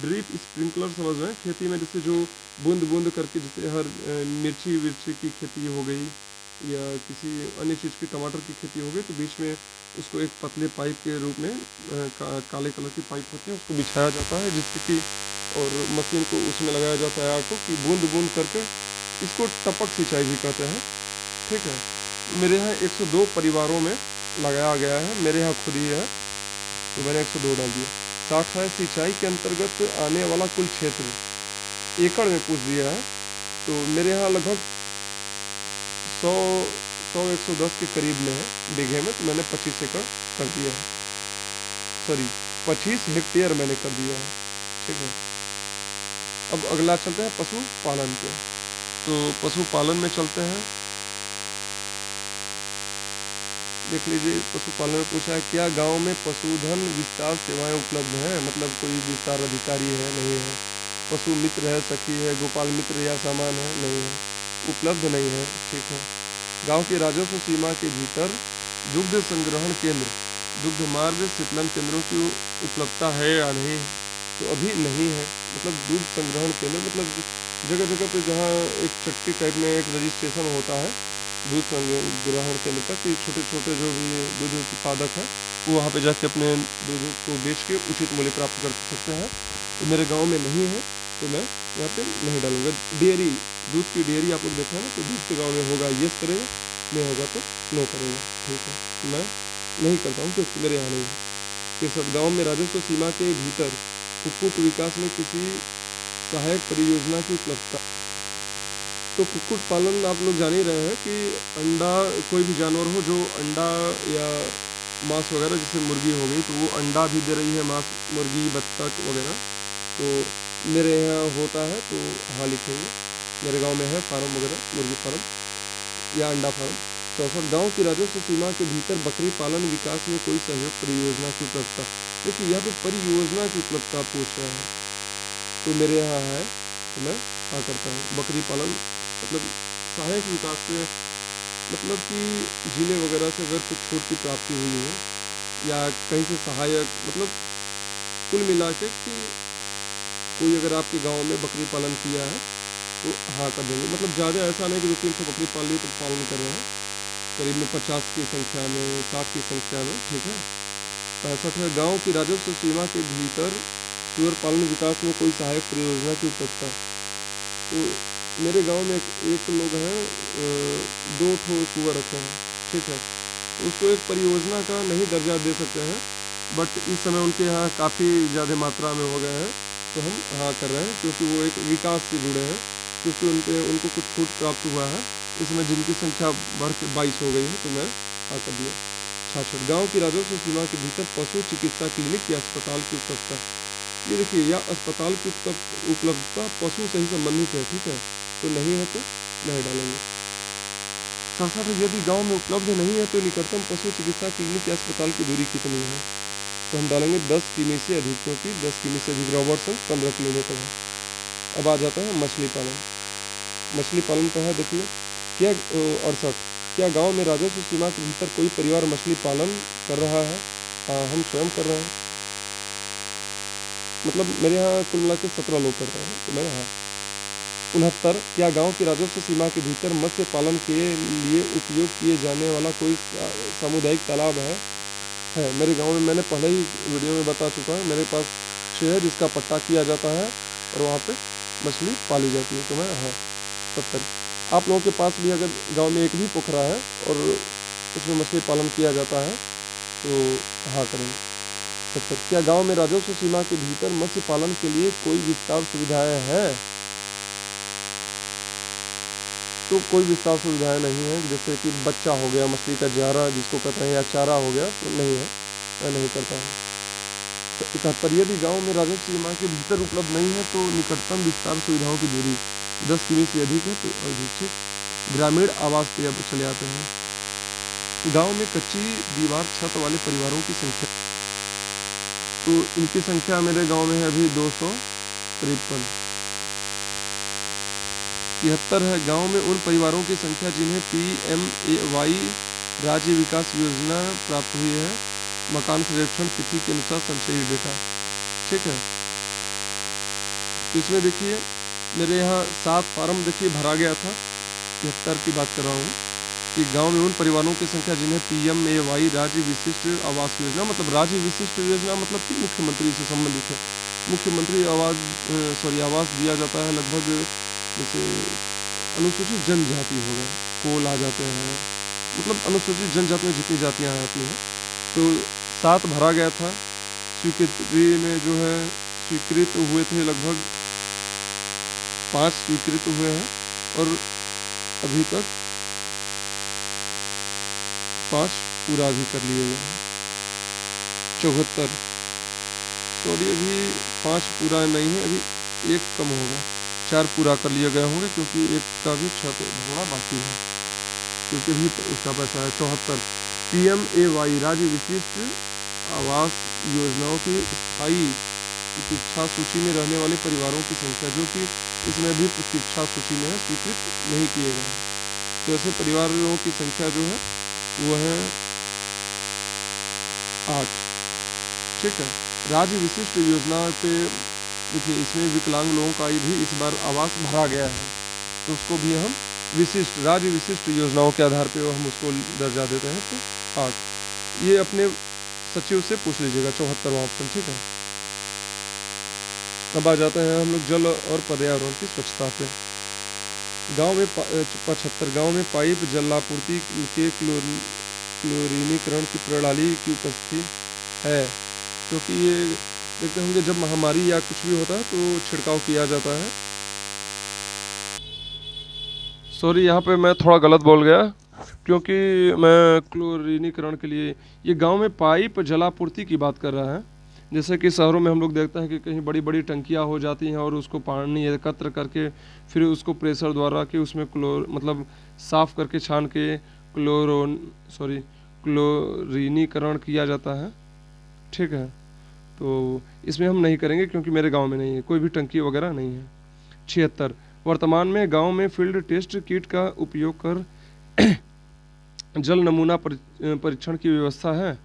ड्रिप स्प्रिंकलर समझ रहे हैं, खेती में जैसे जो बूंद बूंद करके, जैसे हर मिर्ची विर्ची की खेती हो गई या किसी अन्य चीज़ की, टमाटर की खेती हो गई, तो बीच में उसको एक पतले पाइप के रूप में काले कलर की पाइप होती है, उसको बिछाया जाता है, जिससे कि और मशीन को उसमें लगाया जाता है आटो कि बूंद बूंद करके, इसको टपक सिंचाई भी कहते हैं, ठीक है। मेरे यहाँ 102 परिवारों में लगाया गया है, मेरे यहाँ खुद ही है तो मैंने 102 डाल दिया। 60 है सिंचाई के अंतर्गत आने वाला कुल क्षेत्र, एकड़ में पूछ दिया है, तो मेरे यहाँ लगभग 110 के करीब में है बीघे में, तो मैंने 25 एकड़ कर दिया है, सॉरी 25 हेक्टेयर मैंने कर दिया है, ठीक है। अब अगला चलते हैं पशुपालन पे, तो पशुपालन में चलते हैं। देख लीजिए पशुपालन में पूछा है क्या गांव में पशुधन विस्तार सेवाएं उपलब्ध हैं, मतलब कोई विस्तार अधिकारी है, नहीं है। पशु मित्र है, सखी है, गोपाल मित्र या सामान है, नहीं है, उपलब्ध नहीं है, ठीक है। गांव के राजस्व सीमा के भीतर दुग्ध संग्रहण केंद्र, दुग्ध मार्ग, शीतलन केंद्रों की उपलब्धता है या नहीं, तो अभी नहीं है। मतलब दूध संग्रहण केंद्र मतलब जगह जगह पे जहाँ एक चट्टी टाइप में एक रजिस्ट्रेशन होता है दूध संग्रहण केंद्र का, कि छोटे छोटे जो भी दूध उत्पादक हैं वो वहाँ पे जाके अपने दूध को बेच के उचित मूल्य प्राप्त कर सकते हैं, तो मेरे गांव में नहीं है तो मैं यहाँ पे नहीं डालूंगा। डेयरी, दूध की डेयरी आप लोग देखा है ना, तो दूध के गाँव में होगा यस करेगा, नहीं होगा तो नो करेगा, ठीक है। मैं नहीं करता हूँ क्योंकि मेरे यहाँ नहीं है। 63 गाँव में राजस्व सीमा के भीतर कुक्कुट विकास में किसी सहायक परियोजना की उपलब्धता, तो कुक्कुट पालन आप लोग जान ही रहे हैं कि अंडा, कोई भी जानवर हो जो अंडा या मांस वगैरह, जैसे मुर्गी हो गई तो वो अंडा भी दे रही है, मांस मुर्गी बत्तख वगैरह, तो मेरे यहाँ होता है तो हाँ लिखेंगे, मेरे गांव में है फार्म वगैरह, मुर्गी फार्म या अंडा फार्म। 64 गाँव की राजस्व सीमा के भीतर बकरी पालन विकास में कोई सहयोग परियोजना की उपलब्धता, देखिए यहाँ पे परियोजना की उपलब्धता पूछ रहा है, तो मेरे यहाँ है तो मैं हाँ करता हूँ। बकरी पालन मतलब सहायक विकास से मतलब कि जिले वगैरह से अगर कुछ छूट की प्राप्ति हुई हो या कहीं से सहायक, मतलब कुल मिला के कि कोई अगर आपके गांव में बकरी पालन किया है तो हाँ कर देंगे। मतलब ज़्यादा ऐसा नहीं कि 2-3 ठो बकरी पाल ली तो पालन कर रहे हैं, करीब में 50 की संख्या में, 60 की संख्या में, ठीक है। 65 है, गांव की राजस्व सीमा के भीतर सुअर पालन विकास में कोई सहायक परियोजना की उपलब्धता। तो मेरे गांव में एक लोग हैं, 2 ठो सुअर रखे हैं, ठीक है। तो उसको एक परियोजना का नहीं दर्जा दे सकते हैं, बट इस समय उनके यहाँ काफ़ी ज़्यादा मात्रा में हो गए हैं, तो हम हाँ कर रहे हैं क्योंकि वो एक विकास से जुड़े हैं, क्योंकि उन पे उनको कुछ छूट प्राप्त हुआ है। इसमें जिनकी संख्या बढ़ के 22 हो गई है, तो मैं हाँ कर दिया। 66, गाँव की राजस्व सीमा के भीतर पशु चिकित्सा क्लिनिक या अस्पताल की उपलब्धता। ये देखिए, यह अस्पताल की उपलब्धता पशु से ही संबंधित है, ठीक है, तो नहीं है तो नहीं डालेंगे। 67, यदि गांव में उपलब्ध नहीं है तो निकटतम पशु चिकित्सा क्लिनिक या अस्पताल की दूरी कितनी है, तो हम डालेंगे 10 किमी से अधिक, क्योंकि 10 किमी से अधिक रॉबर्टसन 15 किलोमीटर है। अब आ जाता है मछली पालन। मछली पालन का है, देखिए क्या 68, क्या गांव में राजस्व सीमा के भीतर कोई परिवार मछली पालन कर रहा है? हाँ, हम स्वयं कर रहे हैं। मतलब मेरे यहाँ कुल मिला के 17 लोग कर रहे हैं, तो मैं हाँ। 69, क्या गांव की राजस्व सीमा के भीतर मत्स्य पालन के लिए उपयोग किए जाने वाला कोई सामुदायिक तालाब है? मेरे गांव में, मैंने पहले ही वीडियो में बता चुका है, मेरे पास 6 है जिसका पट्टा किया जाता है और वहाँ पे मछली पाली जाती है, तो मैं हाँ। 70, आप लोगों के पास भी अगर गांव में एक भी पोखरा है और उसमें मछली पालन किया जाता है तो हाँ करेंगे। 70, क्या गांव में राजस्व सीमा के भीतर मत्स्य पालन के लिए कोई विस्तार सुविधाएं हैं? तो कोई विस्तार सुविधाएं नहीं है, जैसे कि बच्चा हो गया, मछली का जारा जिसको कहते हैं, या चारा हो गया, तो नहीं है, मैं नहीं करता हूँ। 71, यदि गांव में राजस्व सीमा के भीतर उपलब्ध नहीं है तो निकटतम विस्तार सुविधाओं की दूरी 10 किमी से अधिक है तो अधिक, ठीक। ग्रामीण आवास पे अब चले आते हैं। गांव में कच्ची दीवार छत वाले परिवारों की संख्या, तो इनकी संख्या मेरे गांव में है अभी 253। 73 है, गांव में उन परिवारों की संख्या जिन्हें PMAY राज्य विकास योजना प्राप्त हुई है, मकान सर्वेक्षण तिथि के अनुसार संचयी डेटा, ठीक है। तो इसमें देखिए मेरे यहाँ 7 फार्म देखिए भरा गया था। 73 की बात कर रहा हूँ कि गांव में उन परिवारों की संख्या जिन्हें PMAY राज्य विशिष्ट आवास योजना, मतलब राज्य विशिष्ट योजना मतलब कि मुख्यमंत्री से संबंधित है। मुख्यमंत्री आवास दिया जाता है लगभग, जैसे अनुसूचित जनजाति हो गए, कोल आ जाते हैं, मतलब अनुसूचित जनजाति में जितनी जातियां आती हैं, तो 7 भरा गया था। स्वीकृति में जो है स्वीकृत हुए थे लगभग 5 स्वीकृत हुए हैं और अभी तक 5 पूरा भी कर लिए गए हैं। 74, सॉरी अभी 5 पूरा नहीं है, अभी 1 कम होगा, 4 पूरा कर लिए गए होंगे क्योंकि एक का भी छत ढोना बाकी है, क्योंकि भी उसका पैसा है। 74, PMAY राज्य विशिष्ट आवास योजनाओं की स्थायी प्रतीक्षा सूची में रहने वाले परिवारों की संख्या, जो कि इसमें भी प्रतीक्षा सूची में है, स्वीकृत नहीं किए गए हैं, तो ऐसे परिवारों की संख्या जो है वो है 8, ठीक है। राज्य विशिष्ट योजना पे देखिए, इसमें विकलांग लोगों का भी इस बार आवास भरा गया है, तो उसको भी हम विशिष्ट राज्य विशिष्ट योजनाओं के आधार पे हम उसको दर्जा देते हैं, तो 8। ये अपने सचिव से पूछ लीजिएगा, 74वां ऑप्शन, ठीक है। अब आ जाते हैं हम लोग जल और पर्यावरण की स्वच्छता पे। गांव में 75, गांव में पाइप जलापूर्ति के क्लोरीनीकरण की प्रणाली की उपस्थिति है, क्योंकि ये देखते होंगे जब महामारी या कुछ भी होता है तो छिड़काव किया जाता है। सॉरी, यहाँ पे मैं थोड़ा गलत बोल गया, क्योंकि मैं क्लोरीनीकरण के लिए, ये गांव में पाइप जलापूर्ति की बात कर रहा है। जैसे कि शहरों में हम लोग देखते हैं कि कहीं बड़ी बड़ी टंकियाँ हो जाती हैं और उसको पानी एकत्र करके फिर उसको प्रेशर द्वारा कि उसमें मतलब साफ़ करके छान के क्लोरीनीकरण किया जाता है, ठीक है। तो इसमें हम नहीं करेंगे क्योंकि मेरे गांव में नहीं है, कोई भी टंकी वगैरह नहीं है। 76, वर्तमान में गांव में फील्ड टेस्ट किट का उपयोग कर जल नमूना परीक्षण की व्यवस्था है?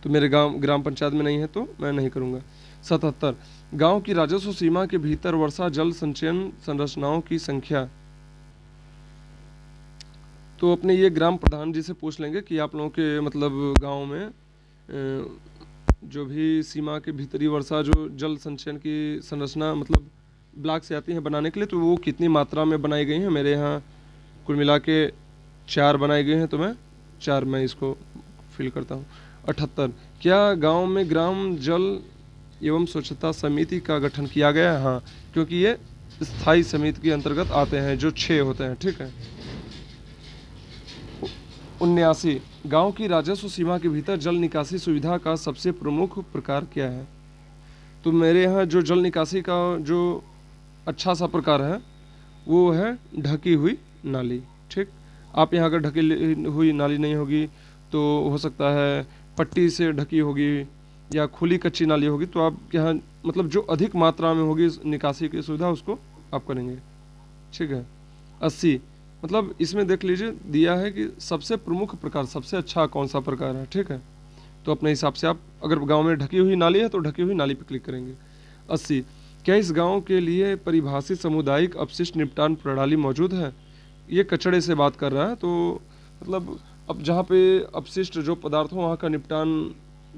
तो मेरे ग्राम पंचायत में नहीं है तो मैं नहीं करूँगा। 77, गांव की राजस्व सीमा के भीतर वर्षा जल संचयन संरचनाओं की संख्या। तो अपने ये ग्राम प्रधान जी से पूछ लेंगे कि आप लोगों के मतलब गांव में जो भी सीमा के भीतरी वर्षा जो जल संचयन की संरचना मतलब ब्लॉक से आती है बनाने के लिए, तो वो कितनी मात्रा में बनाई गई हैं। मेरे यहाँ कुल मिला के 4 बनाए गए हैं, तो मैं 4 मैं इसको फिल करता हूँ। 78, क्या गांव में ग्राम जल एवं स्वच्छता समिति का गठन किया गया है? हाँ, क्योंकि ये स्थायी समिति के अंतर्गत आते हैं जो 6 होते हैं। ठीक है। 79, गांव की राजस्व सीमा के भीतर जल निकासी सुविधा का सबसे प्रमुख प्रकार क्या है? तो मेरे यहाँ जो जल निकासी का जो अच्छा सा प्रकार है वो है ढकी हुई नाली। ठीक, आप यहाँ अगर ढकी हुई नाली नहीं होगी तो हो सकता है पट्टी से ढकी होगी या खुली कच्ची नाली होगी, तो आप यहाँ मतलब जो अधिक मात्रा में होगी निकासी की सुविधा उसको आप करेंगे। ठीक है। 80, मतलब इसमें देख लीजिए दिया है कि सबसे प्रमुख प्रकार सबसे अच्छा कौन सा प्रकार है। ठीक है, तो अपने हिसाब से आप अगर गांव में ढकी हुई नाली है तो ढकी हुई नाली पर क्लिक करेंगे। 80, क्या इस गांव के लिए परिभाषित सामुदायिक अपशिष्ट निपटान प्रणाली मौजूद है? ये कचड़े से बात कर रहा है, तो मतलब अब जहाँ पे अपशिष्ट जो पदार्थ हो वहाँ का निपटान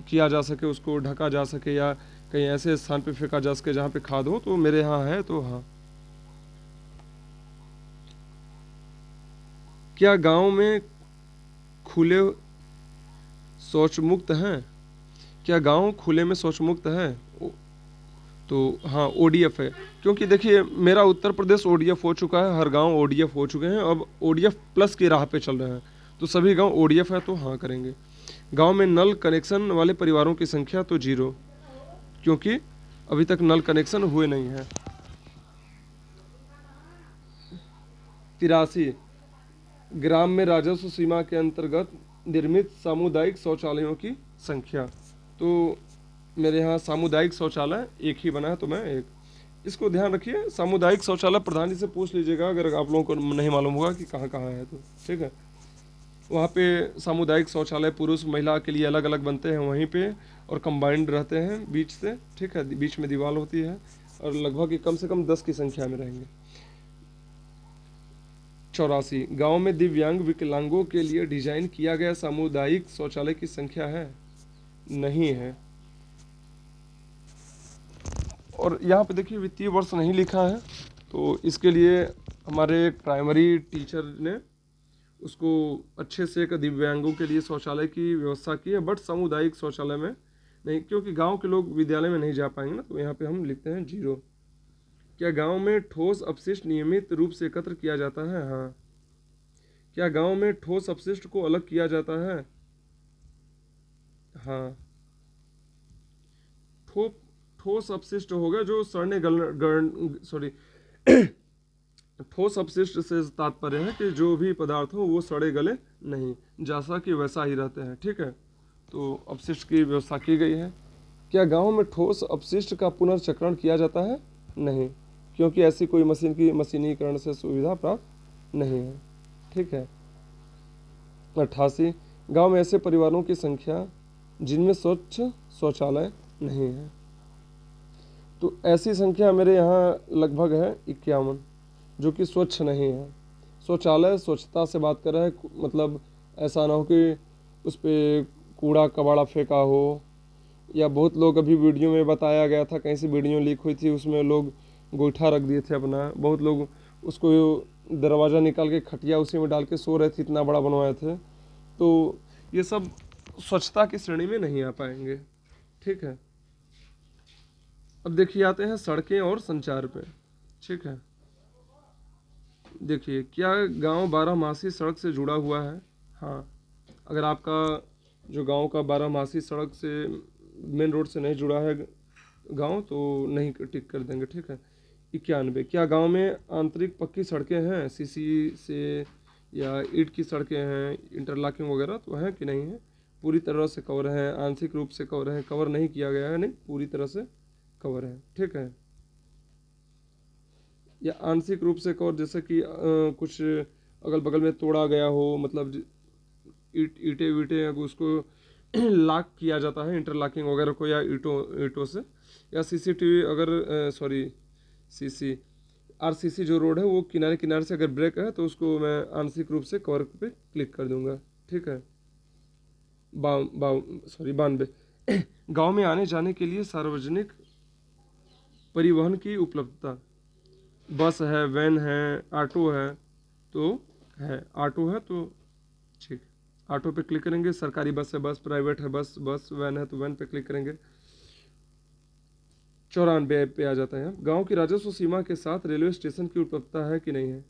किया जा सके, उसको ढका जा सके या कहीं ऐसे स्थान पे फेंका जा सके जहाँ पे खाद हो, तो मेरे यहाँ है तो हाँ। क्या गांव में खुले शौच मुक्त हैं? क्या गांव खुले में शौच मुक्त है? तो हाँ, ओडीएफ है, क्योंकि देखिए मेरा उत्तर प्रदेश ओडीएफ हो चुका है, हर गांव ओडीएफ हो चुके हैं, अब ओडीएफ प्लस की राह पे चल रहे हैं, तो सभी गांव ओडीएफ है तो हाँ करेंगे। गांव में नल कनेक्शन वाले परिवारों की संख्या तो 0, क्योंकि अभी तक नल कनेक्शन हुए नहीं हैं। 83, ग्राम में राजस्व सीमा के अंतर्गत निर्मित सामुदायिक शौचालयों की संख्या। तो मेरे यहाँ सामुदायिक शौचालय एक ही बना है तो मैं एक, इसको ध्यान रखिए। सामुदायिक शौचालय प्रधान जी से पूछ लीजिएगा अगर आप लोगों को नहीं मालूम होगा कि कहाँ कहाँ है तो। ठीक है, वहाँ पे सामुदायिक शौचालय पुरुष महिला के लिए अलग अलग बनते हैं वहीं पे, और कंबाइंड रहते हैं बीच से। ठीक है, बीच में दीवार होती है और लगभग कम से कम 10 की संख्या में रहेंगे। 84, गांव में दिव्यांग विकलांगों के लिए डिजाइन किया गया सामुदायिक शौचालय की संख्या है? नहीं है। और यहाँ पे देखिए वित्तीय वर्ष नहीं लिखा है, तो इसके लिए हमारे प्राइमरी टीचर ने उसको अच्छे से एक दिव्यांगों के लिए शौचालय की व्यवस्था की है, बट सामुदायिक शौचालय में नहीं, क्योंकि गांव के लोग विद्यालय में नहीं जा पाएंगे ना, तो यहाँ पे हम लिखते हैं 0। क्या गांव में ठोस अपशिष्ट नियमित रूप से एकत्र किया जाता है? हाँ। क्या गांव में ठोस अपशिष्ट को अलग किया जाता है? हाँ। ठोस अपशिष्ट होगा जो सड़ने सॉरी ठोस अपशिष्ट से तात्पर्य है कि जो भी पदार्थ हो वो सड़े गले नहीं, जैसा कि वैसा ही रहते हैं। ठीक है, तो अपशिष्ट की व्यवस्था की गई है। क्या गांव में ठोस अपशिष्ट का पुनर्चक्रण किया जाता है? नहीं, क्योंकि ऐसी कोई मशीनीकरण से सुविधा प्राप्त नहीं है। ठीक है। 88, गांव में ऐसे परिवारों की संख्या जिनमें स्वच्छ शौचालय नहीं है। तो ऐसी संख्या मेरे यहाँ लगभग है 51 जो कि स्वच्छ नहीं है। शौचालय स्वच्छता से बात कर रहा है, मतलब ऐसा ना हो कि उस पर कूड़ा कबाड़ा फेंका हो, या बहुत लोग अभी वीडियो में बताया गया था, कहीं से वीडियो लीक हुई थी, उसमें लोग गोईठा रख दिए थे अपना, बहुत लोग उसको दरवाज़ा निकाल के खटिया उसी में डाल के सो रहे थे, इतना बड़ा बनवाए थे। तो ये सब स्वच्छता की श्रेणी में नहीं आ पाएंगे। ठीक है, अब देखिए आते हैं सड़कें और संचार पे। ठीक है, देखिए क्या गांव 12मासी सड़क से जुड़ा हुआ है? हाँ, अगर आपका जो गांव का 12मासी सड़क से मेन रोड से नहीं जुड़ा है गांव, तो नहीं टिक कर देंगे। ठीक है। 91, क्या गांव में आंतरिक पक्की सड़कें हैं, सीसी से या ईंट की सड़कें हैं, इंटरलॉकिंग वगैरह तो हैं कि नहीं है? पूरी तरह से कवर है, आंशिक रूप से कवर है, कवर नहीं किया गया है, नहीं पूरी तरह से कवर है। ठीक है, या आंशिक रूप से कवर, जैसे कि कुछ अगल बगल में तोड़ा गया हो, मतलब ईंटें वीटें उसको लॉक किया जाता है, इंटरलॉकिंग वगैरह को, या ईंटों से, या सीसीटीवी अगर सॉरी सीसी आरसीसी जो रोड है वो किनारे किनारे से अगर ब्रेक है तो उसको मैं आंशिक रूप से कवर पे क्लिक कर दूंगा। ठीक है। 92। गांव में आने जाने के लिए सार्वजनिक परिवहन की उपलब्धता, बस है, वैन है, ऑटो है, तो ऑटो है तो ठीक, ऑटो पे क्लिक करेंगे। सरकारी बस है बस, प्राइवेट है बस, वैन है तो वैन पे क्लिक करेंगे। 94 पे आ जाता है। गांव की राजस्व सीमा के साथ रेलवे स्टेशन की उपलब्धता है कि नहीं है।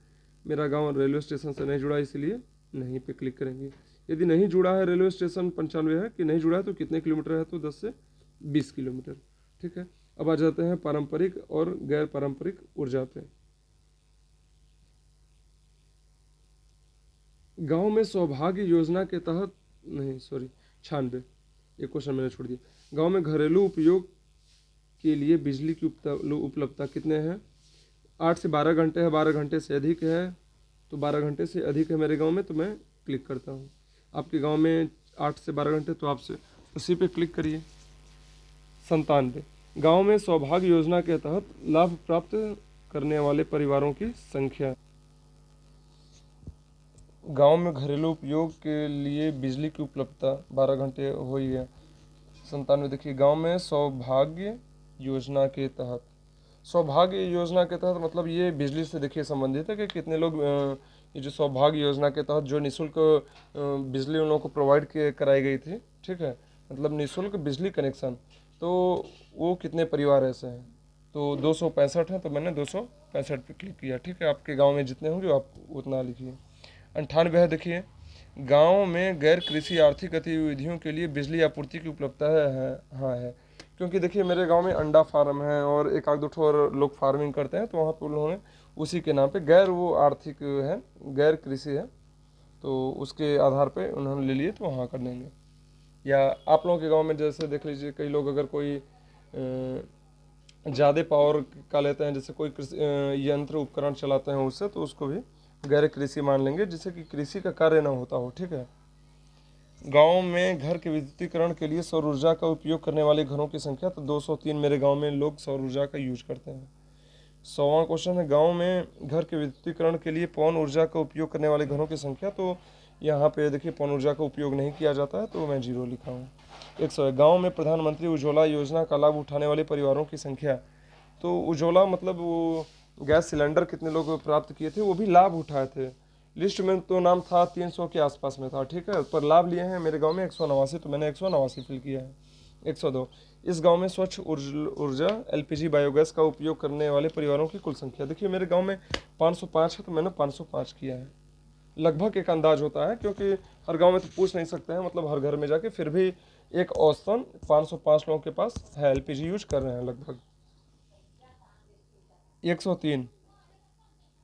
मेरा गांव रेलवे स्टेशन से नहीं जुड़ा, इसलिए नहीं पे क्लिक करेंगे। यदि नहीं जुड़ा है, रेलवे स्टेशन 95 है कि नहीं जुड़ा है, तो कितने किलोमीटर है, तो 10 से 20 किलोमीटर। ठीक है। अब आ जाते हैं पारंपरिक और गैर पारंपरिक ऊर्जा पे। गांव में सौभाग्य योजना के तहत, नहीं सॉरी 96, ये क्वेश्चन मैंने छोड़ दिया। गांव में घरेलू उपयोग के लिए बिजली की उपलब्धता कितने हैं। 8 से 12 घंटे है, 12 घंटे से अधिक है, तो 12 घंटे से अधिक है मेरे गांव में, तो मैं क्लिक करता हूं। आपके गांव में 8 से 12 घंटे, तो आपसे उसी पे क्लिक करिए। 97, गांव में सौभाग्य योजना के तहत लाभ प्राप्त करने वाले परिवारों की संख्या। गांव में घरेलू उपयोग के लिए बिजली की उपलब्धता 12 घंटे हो ही है। 97, देखिए गांव में सौभाग्य योजना के तहत, सौभाग्य योजना के तहत मतलब ये बिजली से देखिए संबंधित है कि कितने लोग ये जो सौभाग्य योजना के तहत जो निःशुल्क बिजली उन लोगों को प्रोवाइड कराई गई थी, ठीक है, मतलब निःशुल्क बिजली कनेक्शन, तो वो कितने परिवार ऐसे हैं, तो 265 है, तो मैंने 265 पे क्लिक किया। ठीक है। आपके गांव में जितने होंगे आप उतना लिखिए। 98 है, देखिए गांव में गैर कृषि आर्थिक गतिविधियों के लिए बिजली आपूर्ति की उपलब्धता है। हाँ है, क्योंकि देखिए मेरे गांव में अंडा फार्म है और एक आध दो ठो और लोग फार्मिंग करते हैं, तो वहाँ पर उन्होंने उसी के नाम पे गैर वो आर्थिक है, गैर कृषि है, तो उसके आधार पे उन्होंने ले लिए, तो वहाँ कर देंगे। या आप लोगों के गांव में जैसे देख लीजिए, कई लोग अगर कोई ज़्यादा पावर का लेते हैं, जैसे कोई यंत्र उपकरण चलाते हैं उससे, तो उसको भी गैर कृषि मान लेंगे, जिससे कि कृषि का कार्य ना होता हो। ठीक है। गांव में घर के विद्युतीकरण के लिए सौर ऊर्जा का उपयोग करने वाले घरों की संख्या, तो 203 मेरे गांव में लोग सौर ऊर्जा का यूज करते हैं। 100वां क्वेश्चन है, गांव में घर के विद्युतीकरण के लिए पवन ऊर्जा का उपयोग करने वाले घरों की संख्या, तो यहाँ पे देखिए पवन ऊर्जा का उपयोग नहीं किया जाता है, तो मैं 0 लिखा हूँ। 100 है, गाँव में प्रधानमंत्री उज्ज्वला योजना का लाभ उठाने वाले परिवारों की संख्या, तो उज्ज्वला मतलब वो गैस सिलेंडर कितने लोग प्राप्त किए थे, वो भी लाभ उठाए थे। लिस्ट में तो नाम था 300 के आसपास में था। ठीक है। पर लाभ लिए हैं मेरे गांव में 189, तो मैंने 189 फिल किया है। 102, इस गांव में स्वच्छ ऊर्जा एलपीजी बायोगैस का उपयोग करने वाले परिवारों की कुल संख्या, देखिए मेरे गांव में 505 है, तो मैंने 505 किया है। लगभग एक अंदाज होता है, क्योंकि हर गांव में तो पूछ नहीं सकते हैं, मतलब हर घर में जाके, फिर भी एक औसतन 505 लोगों के पास है, एलपीजी यूज कर रहे हैं लगभग। 103,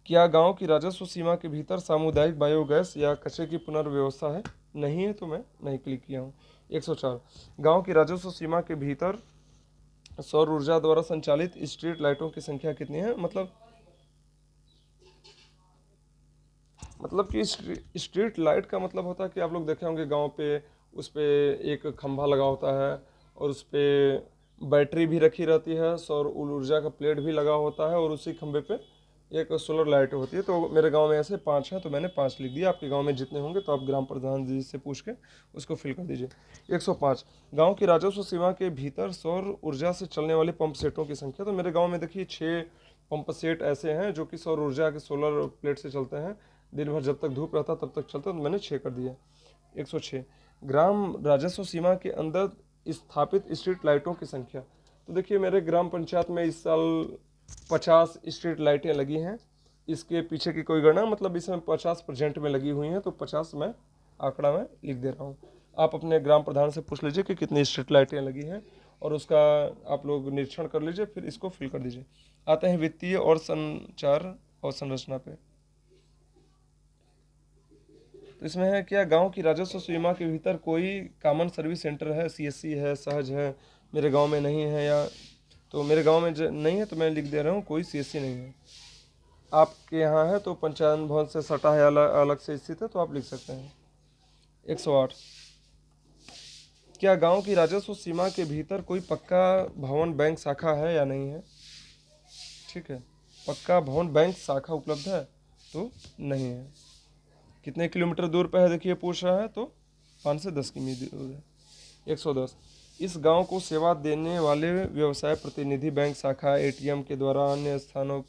क्या गांव की राजस्व सीमा के भीतर सामुदायिक बायोगैस या कचरे की पुनर्व्यवस्था है। नहीं है, तो मैं नहीं क्लिक किया हूँ। 104, गांव की राजस्व सीमा के भीतर सौर ऊर्जा द्वारा संचालित स्ट्रीट लाइटों की संख्या कितनी है, मतलब कि स्ट्रीट लाइट का मतलब होता है कि आप लोग देखे होंगे गांव पे, उस पे एक खंभा लगा होता है और उस पे बैटरी भी रखी रहती है, सौर ऊर्जा का प्लेट भी लगा होता है, और उसी खंभे पे एक सोलर लाइट होती है। तो मेरे गांव में ऐसे 5 हैं, तो मैंने 5 लिख दिया। आपके गांव में जितने होंगे तो आप ग्राम प्रधान जी से पूछ के उसको फिल कर दीजिए। 105, गांव की राजस्व सीमा के भीतर सौर ऊर्जा से चलने वाले पंप सेटों की संख्या, तो मेरे गांव में देखिए 6 पंप सेट ऐसे हैं जो कि सौर ऊर्जा के सोलर प्लेट से चलते हैं, दिन भर जब तक धूप रहता तब तक चलता, तो मैंने 6 कर दिया। 106, ग्राम राजस्व सीमा के अंदर स्थापित स्ट्रीट लाइटों की संख्या, तो देखिए मेरे ग्राम पंचायत में इस साल 50 स्ट्रीट लाइटें लगी हैं। इसके पीछे की कोई गणना, मतलब इसमें 50% में लगी हुई हैं, तो 50 में आंकड़ा में लिख दे रहा हूँ। आप अपने ग्राम प्रधान से पूछ लीजिए कि कितनी स्ट्रीट लाइटें लगी हैं, और उसका आप लोग निरीक्षण कर लीजिए, फिर इसको फिल कर दीजिए। आते हैं वित्तीय और संचार और संरचना पे। तो इसमें है, क्या गांव की राजस्व सीमा के भीतर कोई कॉमन सर्विस सेंटर है, सीएससी है, सहज है, मेरे गांव में नहीं है, या तो मेरे गांव में नहीं है, तो मैं लिख दे रहा हूँ कोई सीएससी नहीं है। आपके यहाँ है तो पंचायत भवन से सटा है, अलग अलग से स्थित है, तो आप लिख सकते हैं। 108, क्या गांव की राजस्व सीमा के भीतर कोई पक्का भवन बैंक शाखा है या नहीं है? ठीक है, पक्का भवन बैंक शाखा उपलब्ध है तो नहीं है। कितने किलोमीटर दूर पे है देखिए पूछ रहा है, तो 5 से 10 किमी दूर है। 110, इस गांव को सेवा देने वाले व्यवसाय प्रतिनिधि बैंक शाखा एटीएम के द्वारा अन्य स्थानों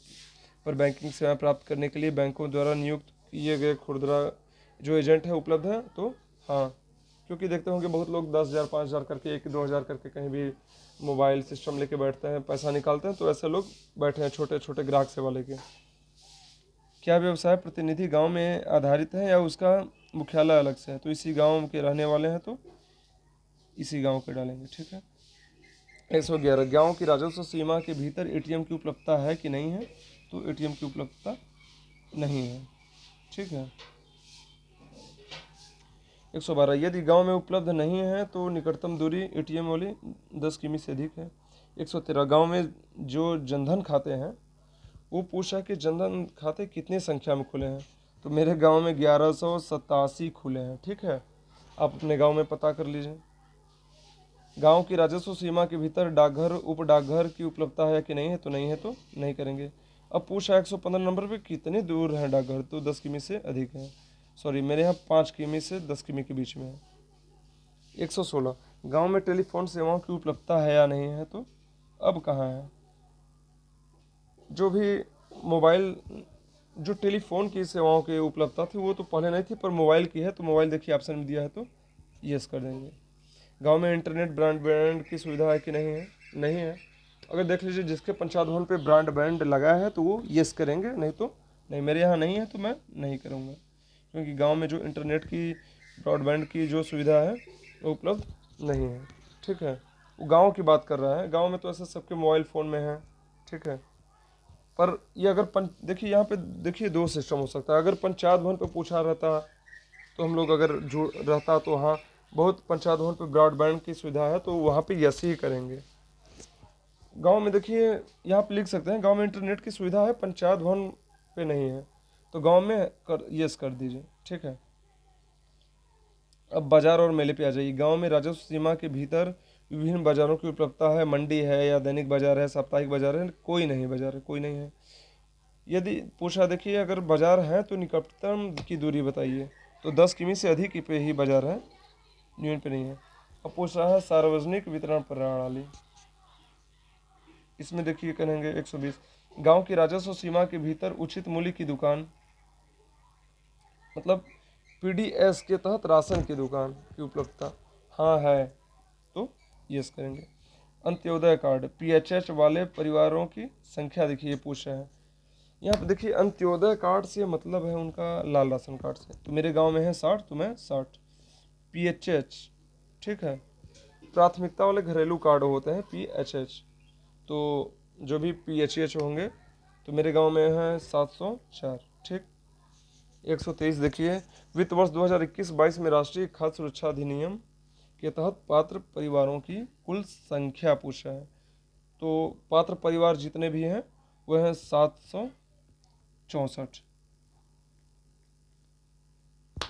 पर बैंकिंग सेवा प्राप्त करने के लिए बैंकों द्वारा नियुक्त किए गए खुदरा जो एजेंट है उपलब्ध है तो हाँ, क्योंकि देखते होंगे बहुत लोग 10,000 5,000 करके 1-2 हज़ार करके कहीं भी मोबाइल सिस्टम लेके बैठते हैं, पैसा निकालते हैं, तो ऐसे लोग बैठे हैं छोटे छोटे ग्राहक सेवा लेके। क्या व्यवसाय प्रतिनिधि गांव में आधारित है या उसका मुख्यालय अलग से है? तो इसी गांव के रहने वाले हैं तो इसी गांव के डालेंगे। ठीक है। 111, गांव की राजस्व सीमा के भीतर एटीएम की उपलब्धता है कि नहीं है? तो एटीएम की उपलब्धता नहीं है। ठीक है। 112, यदि गांव में उपलब्ध नहीं है तो निकटतम दूरी एटीएम वाली 10 किमी से अधिक है। 113, गांव में जो जनधन खाते हैं वो पूछा कि जनधन खाते कितनी संख्या में खुले हैं? तो मेरे गांव में 1187 खुले हैं। ठीक है, आप अपने गांव में पता कर लीजिए। गांव की राजस्व सीमा के भीतर डाकघर उप डाकघर की उपलब्धता है कि नहीं है? तो नहीं है तो नहीं करेंगे। अब पूछा 115 नंबर पे कितनी दूर है डाकघर? तो 10 किमी से अधिक है। सॉरी, मेरे यहाँ 5 किमी से 10 किमी के बीच में है। 116, गांव में टेलीफोन सेवाओं की उपलब्धता है या नहीं है? तो अब कहाँ है? जो भी मोबाइल जो टेलीफोन की सेवाओं की उपलब्धता थी वो तो पहले नहीं थी, पर मोबाइल की है, तो मोबाइल देखिए ऑप्शन में दिया है तो यस कर देंगे। गांव में इंटरनेट ब्रॉडबैंड की सुविधा है कि नहीं है? नहीं है। अगर देख लीजिए जिसके पंचायत भवन पे ब्रॉडबैंड लगा है तो वो यस करेंगे, नहीं तो नहीं। मेरे यहाँ नहीं है तो मैं नहीं करूँगा, क्योंकि गांव में जो इंटरनेट की ब्रॉडबैंड की जो सुविधा है वो उपलब्ध नहीं है। ठीक है, वो गाँव की बात कर रहा है। गाँव में तो ऐसे सबके मोबाइल फ़ोन में है। ठीक है, पर ये अगर देखिए यहाँ पे देखिए 2 सिस्टम हो सकता है। अगर पंचायत भवन पे पूछा रहता तो हम लोग अगर जुड़ रहता तो हाँ, बहुत पंचायत भवन पे ब्रॉडबैंड की सुविधा है तो वहाँ पे यस ही करेंगे। गांव में देखिए यहाँ पे लिख सकते हैं गांव में इंटरनेट की सुविधा है, पंचायत भवन पे नहीं है, तो गांव में यस कर दीजिए। ठीक है। अब बाजार और मेले पे आ जाइए। गांव में राजस्व सीमा के भीतर विभिन्न बाजारों की उपलब्धता है। मंडी है या दैनिक बाजार है, साप्ताहिक बाजार है? कोई नहीं बाजार है, कोई नहीं है। यदि पूछा देखिए अगर बाजार है तो निकटतम की दूरी बताइए, तो 10 किमी से अधिक पे ही बाजार है, न्यून पे नहीं है। अब पूछ रहा है सार्वजनिक वितरण प्रणाली, इसमें देखिए करेंगे 120, गांव की राजस्व सीमा के भीतर उचित मूल्य की दुकान, मतलब पीडीएस के तहत राशन की दुकान की उपलब्धता हाँ है तो यस करेंगे। अंत्योदय कार्ड, पीएचएच वाले परिवारों की संख्या देखिए पूछ रहे हैं। यहाँ पे देखिए अंत्योदय कार्ड से मतलब है उनका लाल राशन कार्ड से, तो मेरे गांव में है 60 तो मैं 60। पीएचएच, ठीक है, प्राथमिकता वाले घरेलू कार्ड होते हैं पीएचएच, तो जो भी पीएचएच होंगे तो मेरे गांव में है 704। ठीक। 123 देखिए, वित्त वर्ष 2021-22 में राष्ट्रीय खाद्य सुरक्षा अधिनियम के तहत पात्र परिवारों की कुल संख्या पूछा है, तो पात्र परिवार जितने भी हैं वह हैं 764।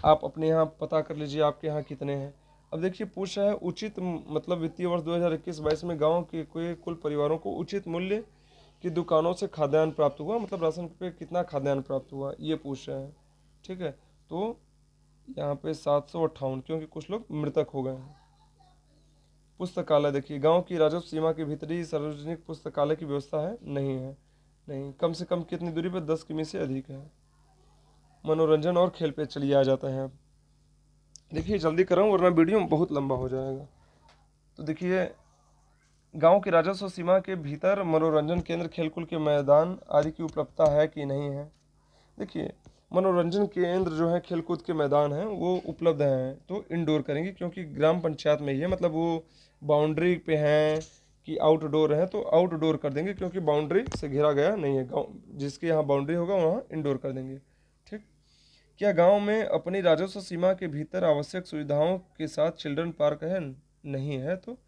आप अपने यहाँ पता कर लीजिए आपके यहाँ कितने हैं। अब देखिए पूछ रहा है उचित मतलब वित्तीय वर्ष 2021-22 में गांव के कुल परिवारों को उचित मूल्य की दुकानों से खाद्यान्न प्राप्त हुआ, मतलब राशन पे कितना खाद्यान्न प्राप्त हुआ ये पूछ रहे हैं। ठीक है, तो यहाँ पे 758, क्योंकि कुछ लोग मृतक हो गए हैं। पुस्तकालय देखिए, गांव की राजस्व सीमा के भीतरी सार्वजनिक पुस्तकालय की व्यवस्था है? नहीं है। नहीं, कम से कम कितनी दूरी पर? 10 किमी से अधिक है। मनोरंजन और खेल पे चलिए आ जाते हैं। देखिए जल्दी कर रहा हूँ वरना वीडियो बहुत लंबा हो जाएगा। तो देखिए गांव की राजस्व सीमा के भीतर मनोरंजन केंद्र, खेलकूद के मैदान आदि की उपलब्धता है कि नहीं है? देखिए मनोरंजन केंद्र जो है, खेलकूद के मैदान हैं वो उपलब्ध हैं, तो इंडोर करेंगे क्योंकि ग्राम पंचायत में ही है, मतलब वो बाउंड्री पे हैं कि आउटडोर है तो आउटडोर कर देंगे, क्योंकि बाउंड्री से घिरा गया नहीं है। गाँव जिसके यहाँ बाउंड्री होगा वहाँ इंडोर कर देंगे। ठीक। क्या गांव में अपनी राजस्व सीमा के भीतर आवश्यक सुविधाओं के साथ चिल्ड्रन पार्क है? नहीं है तो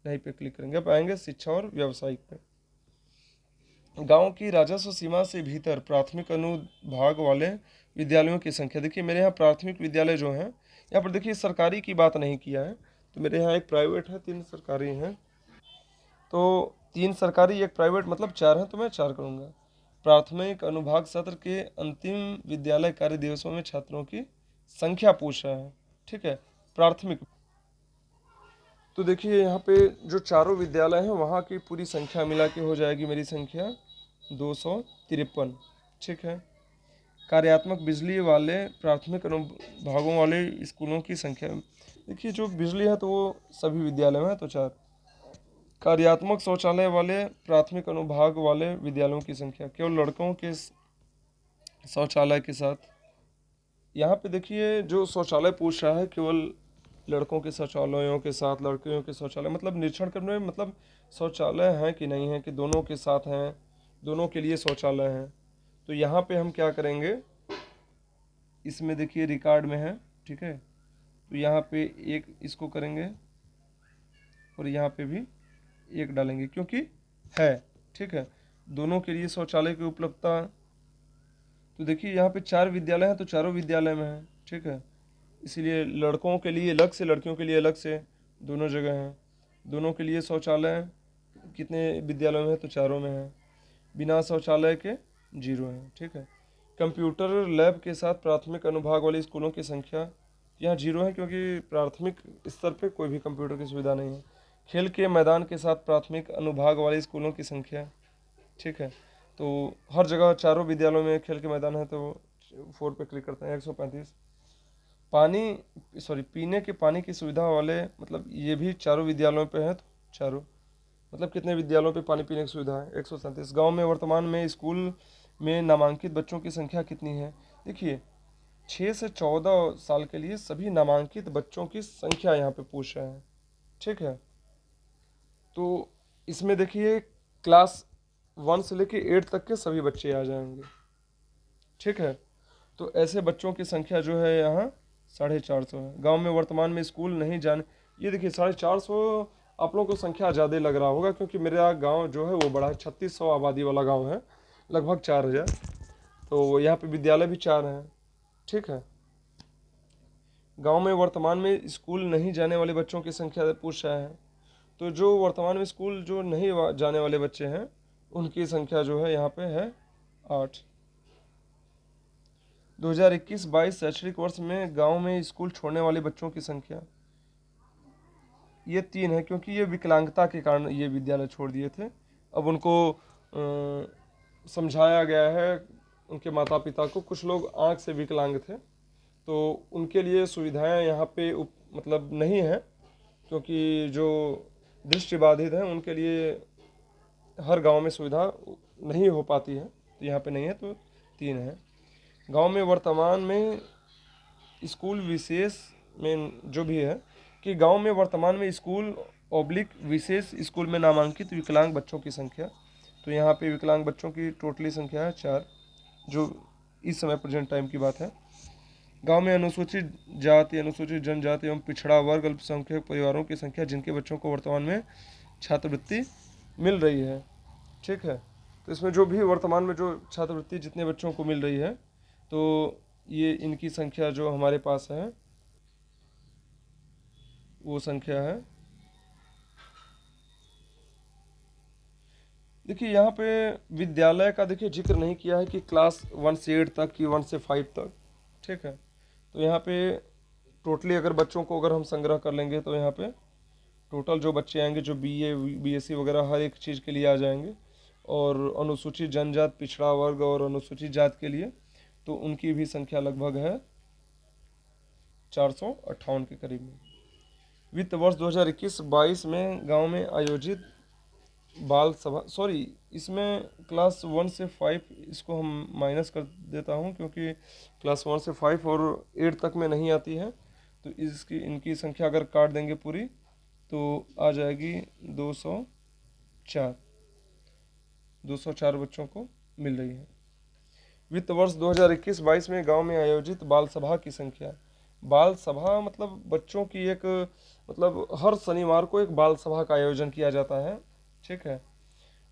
नहीं पे क्लिक करेंगे। अब आएंगे शिक्षा और व्यावसायिक पे। गांव की राजस्व सीमा से भीतर प्राथमिक अनुभाग वाले विद्यालयों की संख्या। देखिए मेरे यहाँ प्राथमिक विद्यालय जो हैं, यहाँ पर देखिए सरकारी की बात नहीं किया है, तो मेरे यहाँ एक प्राइवेट है, 3 सरकारी हैं। तो 3 सरकारी एक प्राइवेट मतलब 4 हैं, तो मैं 4 करूँगा। प्राथमिक अनुभाग सत्र के अंतिम विद्यालय कार्य दिवसों में छात्रों की संख्या पूछ रहा है। ठीक है, प्राथमिक। तो देखिए यहाँ पे जो चारों विद्यालय हैं वहाँ की पूरी संख्या मिला के हो जाएगी मेरी संख्या 253। ठीक है। कार्यात्मक बिजली वाले प्राथमिक अनुभागों वाले स्कूलों की संख्या, देखिए जो बिजली है तो वो सभी विद्यालय में है, तो 4। कार्यात्मक शौचालय वाले प्राथमिक अनुभाग वाले विद्यालयों की संख्या, केवल लड़कों के शौचालय के साथ। यहाँ पे देखिए जो शौचालय पूछ रहा है केवल लड़कों के शौचालयों के साथ, लड़कियों के शौचालय, मतलब निरीक्षण करने में, मतलब शौचालय हैं कि नहीं है, कि दोनों के साथ हैं, दोनों के लिए शौचालय हैं। तो यहाँ पे हम क्या करेंगे, इसमें देखिए रिकॉर्ड में है। ठीक है, तो यहाँ पे एक इसको करेंगे और यहाँ पे भी एक डालेंगे क्योंकि है। ठीक है, दोनों के लिए शौचालय की उपलब्धता। तो देखिए यहाँ पे 4 विद्यालय हैं, तो चारों विद्यालय में है। ठीक है, इसीलिए लड़कों के लिए अलग से, लड़कियों के लिए अलग से, दोनों जगह हैं। दोनों के लिए शौचालय कितने विद्यालयों में है, तो चारों में है। बिना शौचालय के 0 है। ठीक है। कंप्यूटर लैब के साथ प्राथमिक अनुभाग वाले स्कूलों की संख्या यहाँ 0 है क्योंकि प्राथमिक स्तर पे कोई भी कंप्यूटर की सुविधा नहीं है। खेल के मैदान के साथ प्राथमिक अनुभाग वाले स्कूलों की संख्या। ठीक है, तो हर जगह चारों विद्यालयों में खेल के मैदान है, तो 4 पे क्लिक करते हैं, 135। पीने के पानी की सुविधा वाले, मतलब ये भी चारों विद्यालयों पे है, तो चारों, मतलब कितने विद्यालयों पे पानी पीने की सुविधा है, 137। गांव में वर्तमान में स्कूल में नामांकित बच्चों की संख्या कितनी है। देखिए 6 से 14 साल के लिए सभी नामांकित बच्चों की संख्या यहाँ पे पूछ रहे हैं। ठीक है, तो इसमें देखिए क्लास 1 से लेके 8 तक के सभी बच्चे आ जाएंगे। ठीक है, तो ऐसे बच्चों की संख्या जो है यहाँ 450 है। गांव में वर्तमान में स्कूल नहीं जाने, ये देखिए 450 आप लोगों को संख्या ज़्यादा लग रहा होगा क्योंकि मेरा गांव जो है वो बड़ा है, 3600 आबादी वाला गांव है, लगभग 4000। तो यहाँ पे विद्यालय भी 4 हैं। ठीक है, गांव में वर्तमान में स्कूल नहीं जाने वाले बच्चों की संख्या पूछ रहा है। तो जो वर्तमान में स्कूल जो नहीं जाने वाले बच्चे हैं उनकी संख्या जो है यहाँ पे है 8। 2021-22 शैक्षणिक वर्ष में गांव में स्कूल छोड़ने वाले बच्चों की संख्या, ये 3 है क्योंकि ये विकलांगता के कारण ये विद्यालय छोड़ दिए थे। अब उनको समझाया गया है, उनके माता पिता को, कुछ लोग आँख से विकलांग थे तो उनके लिए सुविधाएं यहाँ पे मतलब नहीं है, क्योंकि जो दृष्टिबाधित हैं उनके लिए हर गांव में सुविधा नहीं हो पाती है, तो यहाँ पे नहीं है, तो 3 है। गांव में वर्तमान में स्कूल विशेष में जो भी है कि गांव में वर्तमान में स्कूल ऑब्लिक विशेष स्कूल में नामांकित विकलांग बच्चों की संख्या, तो यहाँ पे विकलांग बच्चों की टोटली संख्या है 4, जो इस समय प्रेजेंट टाइम की बात है। गांव में अनुसूचित जाति, अनुसूचित जनजाति एवं पिछड़ा वर्ग अल्पसंख्यक परिवारों की संख्या जिनके बच्चों को वर्तमान में छात्रवृत्ति मिल रही है। ठीक है, तो इसमें जो भी वर्तमान में जो छात्रवृत्ति जितने बच्चों को मिल रही है, तो ये इनकी संख्या जो हमारे पास है वो संख्या है। देखिए यहाँ पे विद्यालय का देखिए जिक्र नहीं किया है कि क्लास 1 से 8 तक कि 1 से 5 तक। ठीक है, तो यहाँ पे टोटली अगर बच्चों को अगर हम संग्रह कर लेंगे तो यहाँ पे टोटल जो बच्चे आएंगे जो BA BSc वगैरह हर एक चीज़ के लिए आ जाएंगे, और अनुसूचित जनजाति, पिछड़ा वर्ग और अनुसूचित जाति के लिए तो उनकी भी संख्या लगभग है 458 के करीब में। वित्त वर्ष 2021-22 में गांव में आयोजित बाल सभा, इसमें क्लास 1 से 5 इसको हम माइनस कर देता हूँ क्योंकि क्लास 1 से 5 और 8 तक में नहीं आती है, तो इसकी इनकी संख्या अगर काट देंगे पूरी तो आ जाएगी 204 बच्चों को मिल रही है। वित्त वर्ष 2021-22 में गांव में आयोजित बाल सभा की संख्या, बाल सभा मतलब बच्चों की एक, मतलब हर शनिवार को एक बाल सभा का आयोजन किया जाता है। ठीक है,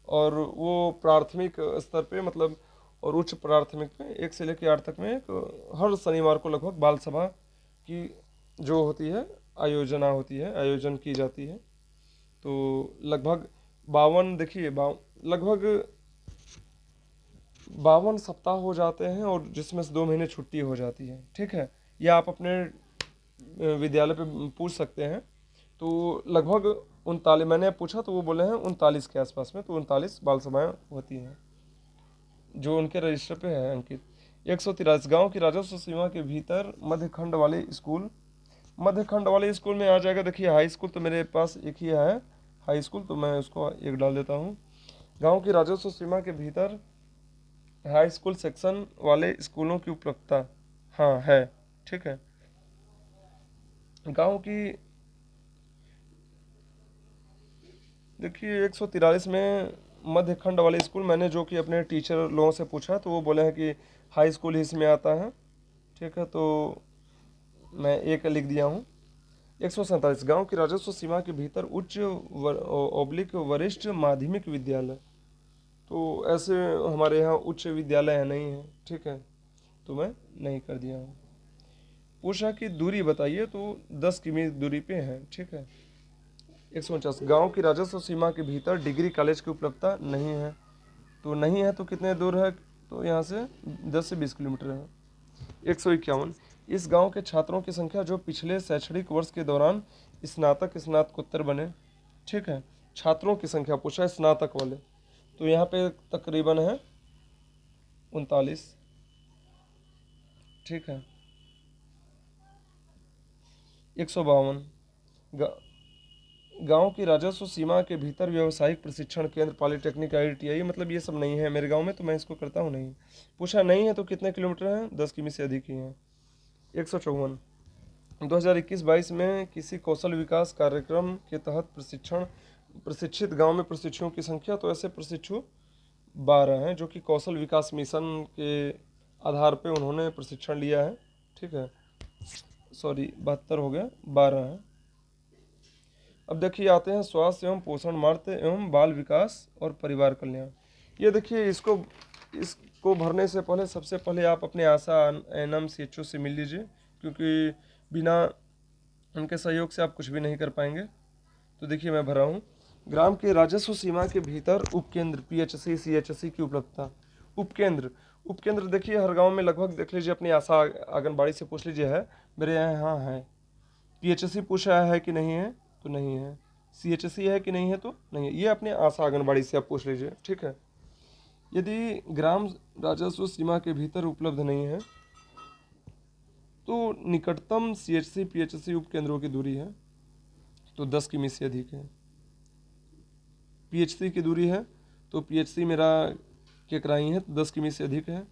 और वो प्राथमिक स्तर पे मतलब और उच्च प्राथमिक पे 1 से लेकर 8 तक में एक हर शनिवार को लगभग बाल सभा की जो होती है आयोजन की जाती है। तो लगभग 52 देखिए लगभग 52 सप्ताह हो जाते हैं और जिसमें से 2 महीने छुट्टी हो जाती है। ठीक है, या आप अपने विद्यालय पे पूछ सकते हैं। तो लगभग 39, मैंने पूछा तो वो बोले हैं 39 के आसपास में, तो 39 बाल सभाएँ होती हैं जो उनके रजिस्टर पे है अंकित। 183 गाँव की राजस्व सीमा के भीतर मध्य खंड वाले स्कूल में आ जाएगा। देखिए हाई स्कूल तो मेरे पास एक ही है, हाई स्कूल, तो मैं उसको एक डाल देता हूँ। गांव की राजस्व सीमा के भीतर हाई स्कूल सेक्शन वाले स्कूलों की उपलब्धता हाँ है। ठीक है, गांव की देखिए 143 में मध्य खंड वाले स्कूल, मैंने जो कि अपने टीचर लोगों से पूछा तो वो बोले हैं कि हाई स्कूल ही इसमें आता है। ठीक है, तो मैं एक लिख दिया हूँ। 147 गांव की राजस्व सीमा के भीतर ओब्लिक वरिष्ठ माध्यमिक विद्यालय, तो ऐसे हमारे यहाँ उच्च विद्यालय है नहीं है। ठीक है, तो मैं नहीं कर दिया हूँ। पूछा कि दूरी बताइए तो 10 किमी दूरी पे है। ठीक है, 149 गाँव की राजस्व सीमा के भीतर डिग्री कॉलेज की उपलब्धता नहीं है। तो नहीं है तो कितने दूर है, तो यहाँ से 10 से 20 किलोमीटर है। 151 इस गांव के छात्रों की संख्या जो पिछले शैक्षणिक वर्ष के दौरान स्नातकोत्तर बने। ठीक है, छात्रों की संख्या पूछा है स्नातक वाले, तो यहाँ पे तकरीबन है 39। ठीक है, 152 गांव की राजस्व सीमा के भीतर व्यावसायिक प्रशिक्षण केंद्र पॉलिटेक्निक IITI, मतलब ये सब नहीं है मेरे गांव में, तो मैं इसको करता हूँ नहीं। पूछा नहीं है तो कितने किलोमीटर है, 10 किमी से अधिक ही है। 154 2021-22 में किसी कौशल विकास कार्यक्रम के तहत प्रशिक्षित गांव में प्रशिक्षुओं की संख्या, तो ऐसे प्रशिक्षु 12 हैं जो कि कौशल विकास मिशन के आधार पे उन्होंने प्रशिक्षण लिया है। ठीक है, सॉरी 72 हो गया, 12 हैं। अब देखिए आते हैं स्वास्थ्य एवं पोषण, मातृ एवं बाल विकास और परिवार कल्याण। ये देखिए इसको भरने से पहले सबसे पहले आप अपने आशा एनएम CHO से मिल लीजिए, क्योंकि बिना उनके सहयोग से आप कुछ भी नहीं कर पाएंगे। तो देखिए मैं भरा हूँ। ग्राम के राजस्व सीमा के भीतर उपकेंद्र PHC CHC की उपलब्धता। उपकेंद्र देखिए हर गांव में लगभग देख लीजिए, अपनी आशा आंगनबाड़ी से पूछ लीजिए है, मेरे यहाँ है। PHC पूछा है कि नहीं है, तो नहीं है। CHC है कि नहीं है, तो नहीं है। ये अपने आशा आंगनबाड़ी से आप पूछ लीजिए। ठीक है, यदि ग्राम राजस्व सीमा के भीतर उपलब्ध नहीं है तो निकटतम CHC PHC उपकेंद्रों की दूरी है तो 10 किमी से अधिक है। PHC की दूरी है तो PHC मेरा केकराई है तो 10 किमी से अधिक है।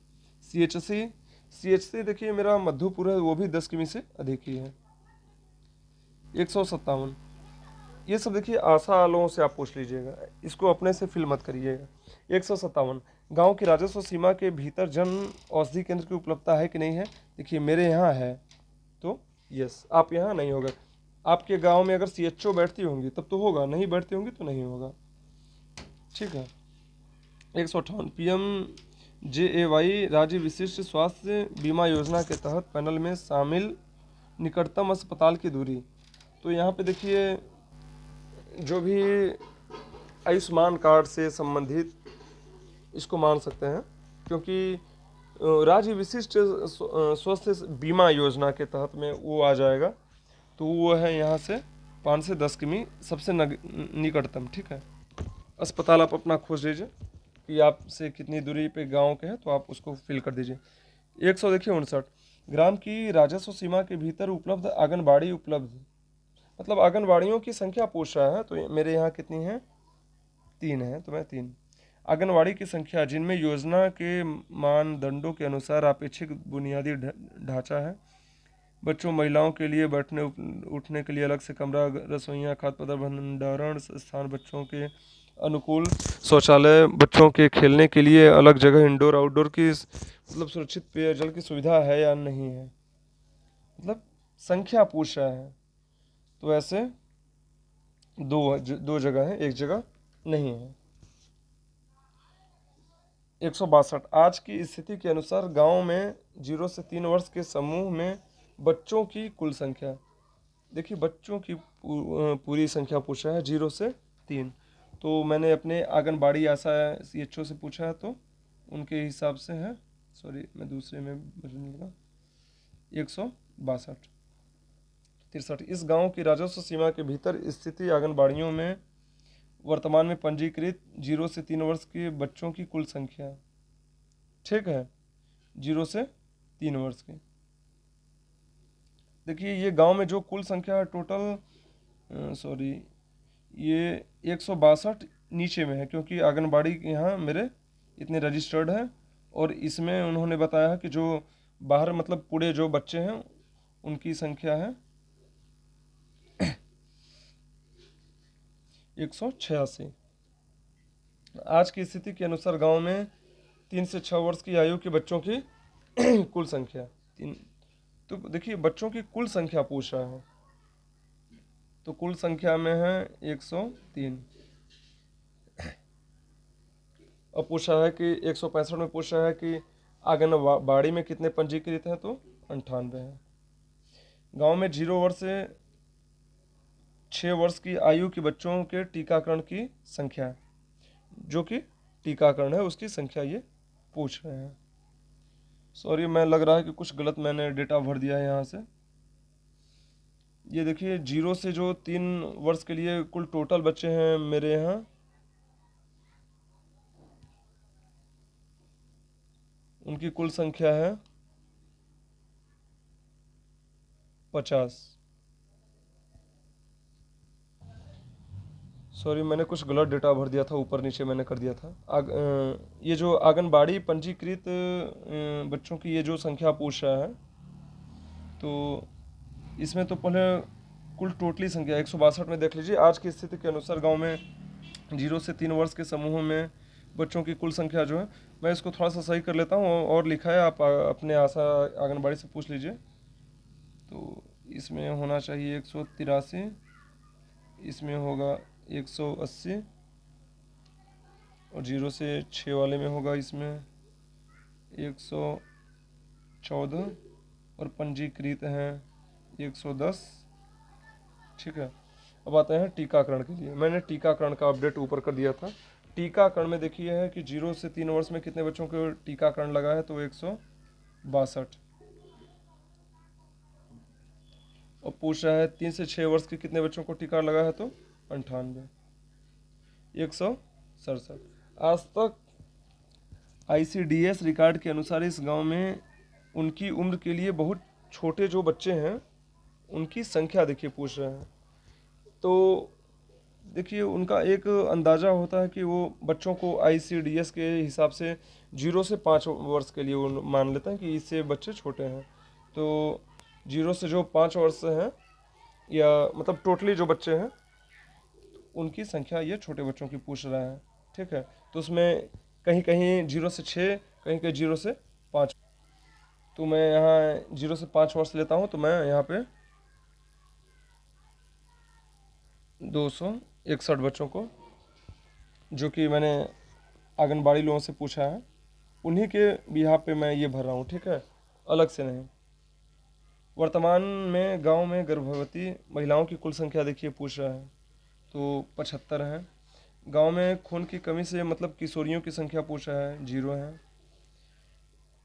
CHC देखिए मेरा मधुपुर है, वो भी 10 किमी से अधिक ही है। 157 ये सब देखिए आशा वालों से आप पूछ लीजिएगा, इसको अपने से फिल मत करिएगा। 157 गांव की राजस्व सीमा के भीतर जन औषधि केंद्र की उपलब्धता है कि नहीं है। देखिए मेरे यहाँ है तो यस, आप यहाँ नहीं होगा। आपके गांव में अगर CHO बैठती होंगी तब तो होगा, नहीं बैठती होंगी तो नहीं होगा। ठीक है, 158 PMJAY राज्य विशिष्ट स्वास्थ्य बीमा योजना के तहत पैनल में शामिल निकटतम अस्पताल की दूरी। तो यहाँ पे देखिए जो भी आयुष्मान कार्ड से संबंधित इसको मान सकते हैं, क्योंकि राज्य विशिष्ट स्वास्थ्य बीमा योजना के तहत में वो आ जाएगा। तो वो है यहाँ से 5 से 10 किमी सबसे निकटतम। ठीक है, अस्पताल आप अपना खोज लीजिए कि आपसे कितनी दूरी पे गांव के हैं, तो आप उसको फिल कर दीजिए। 100 देखिए 59 ग्राम की राजस्व सीमा के भीतर उपलब्ध आंगनबाड़ी उपलब्ध, मतलब आंगनबाड़ियों की संख्या पूछ रहा है। तो मेरे यहाँ कितनी है, 3 है, तो मैं 3 आंगनबाड़ी की संख्या जिनमें योजना के मानदंडों के अनुसार अपेक्षित बुनियादी ढांचा है। बच्चों महिलाओं के लिए बैठने उठने के लिए अलग से कमरा, रसोइयाँ, खाद्य पदार्थ भंडारण स्थान, बच्चों के अनुकूल शौचालय, बच्चों के खेलने के लिए अलग जगह, इंडोर आउटडोर की मतलब सुरक्षित पेयजल की सुविधा है या नहीं है, मतलब संख्या पूछ रहा है। तो ऐसे दो जगह है, एक जगह नहीं है। 162। आज की स्थिति के अनुसार गांव में 0 से 3 वर्ष के समूह में बच्चों की कुल संख्या। देखिए बच्चों की पूरी संख्या पूछा है 0 से 3। तो मैंने अपने आंगनबाड़ी आशा CHO से पूछा है, तो उनके हिसाब से है, सॉरी मैं दूसरे में भरने लगा, 162। इस गांव की राजस्व सीमा के भीतर स्थिति आंगनबाड़ियों में वर्तमान में पंजीकृत 0 से 3 वर्ष के बच्चों की कुल संख्या। ठीक है, 0 से 3 वर्ष के। देखिए ये गांव में जो कुल संख्या है टोटल, सॉरी ये 162 नीचे में है, क्योंकि आंगनबाड़ी के यहाँ मेरे इतने रजिस्टर्ड हैं, और इसमें उन्होंने बताया है कि जो बाहर मतलब पूरे जो बच्चे हैं उनकी संख्या है 186। आज की स्थिति के अनुसार गांव में 3 से 6 वर्ष की आयु के बच्चों की कुल संख्या 3। तो देखिए बच्चों की कुल संख्या पूछ रहा है, तो कुल संख्या में है 103। और पूछा है कि 165 में पूछा है कि आंगनबाड़ी में कितने पंजीकृत हैं, तो 98 हैं। गांव में 0 से 6 वर्ष की आयु के बच्चों के टीकाकरण की संख्या, जो कि टीकाकरण है उसकी संख्या ये पूछ रहे हैं। सॉरी मैं लग रहा है कि कुछ गलत मैंने डेटा भर दिया है यहाँ से। ये देखिए 0 से 3 वर्ष के लिए कुल टोटल बच्चे हैं मेरे यहाँ, उनकी कुल संख्या है 50। सॉरी मैंने कुछ गलत डेटा भर दिया था, ऊपर नीचे मैंने कर दिया था। ये जो आंगनबाड़ी पंजीकृत बच्चों की ये जो संख्या पूछ रहा है, तो इसमें तो पहले कुल टोटली संख्या 162 में देख लीजिए। आज की स्थिति के अनुसार गांव में 0 से 3 वर्ष के समूह में बच्चों की कुल संख्या जो है, मैं इसको थोड़ा सा सही कर लेता हूँ और लिखा है, आप अपने आशा आंगनबाड़ी से पूछ लीजिए। तो इसमें होना चाहिए 183, इसमें होगा 180, और 0 से 6 वाले में होगा इसमें 114, और पंजीकृत हैं 110। ठीक है, अब आते हैं टीकाकरण के लिए। मैंने टीकाकरण का अपडेट ऊपर कर दिया था। टीकाकरण में देखिए है कि 0 से 3 वर्ष में कितने बच्चों को टीकाकरण लगा है, तो 162। और पूछ रहा है 3 से 6 वर्ष के कितने बच्चों को टीका लगा है, तो 98, 167। आज तक ICDS रिकॉर्ड के अनुसार इस गांव में उनकी उम्र के लिए बहुत छोटे जो बच्चे हैं उनकी संख्या देखिए पूछ रहे हैं। तो देखिए उनका एक अंदाज़ा होता है कि वो बच्चों को ICDS के हिसाब से 0 से 5 वर्ष के लिए वो मान लेते हैं कि इससे बच्चे छोटे हैं। तो 0 से जो 5 वर्ष हैं, या मतलब टोटली जो बच्चे हैं उनकी संख्या ये छोटे बच्चों की पूछ रहा है। ठीक है, तो उसमें कहीं कहीं 0 से 6, कहीं कहीं 0 से 5। तो मैं यहाँ 0 से 5 वर्ष लेता हूँ, तो मैं यहाँ पे 261 बच्चों को, जो कि मैंने आंगनबाड़ी लोगों से पूछा है, उन्हीं के बिहाफ पे मैं ये भर रहा हूँ। ठीक है, अलग से नहीं। वर्तमान में गांव में गर्भवती महिलाओं की कुल संख्या देखिए पूछ रहा है, तो 75 है। गांव में खून की कमी से मतलब किशोरियों की संख्या पूछ रहा है, 0 है।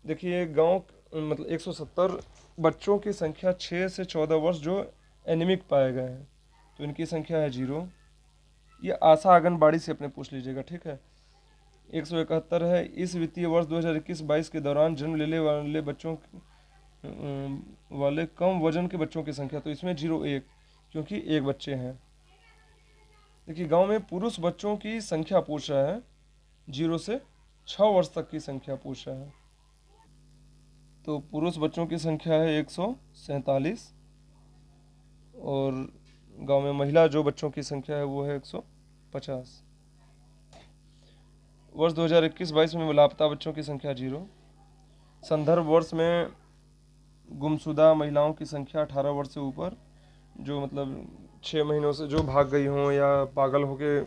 देखिए गांव मतलब 170 बच्चों की संख्या 6 से 14 वर्ष जो एनीमिक पाए गए हैं, तो इनकी संख्या है 0। ये आशा आंगनबाड़ी से अपने पूछ लीजिएगा। ठीक है, 171 है। इस वित्तीय वर्ष 2021-22 के दौरान जन्म लेने वाले बच्चों वाले कम वजन के बच्चों की संख्या, तो इसमें 01, क्योंकि एक बच्चे हैं। देखिए गांव में पुरुष बच्चों की संख्या पूछ रहा है, 0 से 6 वर्ष तक की संख्या पूछ रहा है। तो पुरुष बच्चों की संख्या है 147, और गांव में महिला जो बच्चों की संख्या है वो है 150। वर्ष 2021-22 में लापता बच्चों की संख्या 0। संदर्भ वर्ष में गुमशुदा महिलाओं की संख्या 18 वर्ष से ऊपर, जो मतलब 6 महीनों से जो भाग गई हों या पागल होके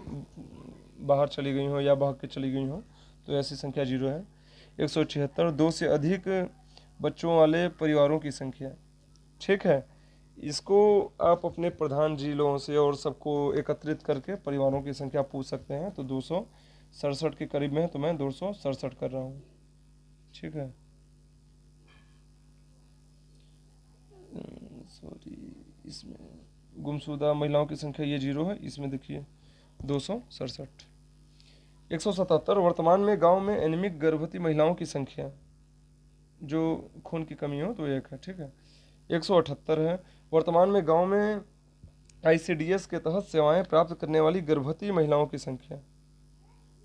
बाहर चली गई हों या भाग के चली गई हों, तो ऐसी संख्या 0 है। 176 2 से अधिक बच्चों वाले परिवारों की संख्या। ठीक है, इसको आप अपने प्रधान जिलों से और सबको एकत्रित करके परिवारों की संख्या पूछ सकते हैं। तो 267 के करीब में है, तो मैं 267 कर रहा हूँ। ठीक है, सॉरी, इसमें गुमशुदा महिलाओं की संख्या ये 0 है, इसमें देखिए 267। 177 वर्तमान में गांव में एनीमिक गर्भवती महिलाओं की संख्या, जो खून की कमी हो तो 1 है। ठीक है, 178 है वर्तमान में गांव में आईसीडीएस के तहत सेवाएं प्राप्त करने वाली गर्भवती महिलाओं की संख्या।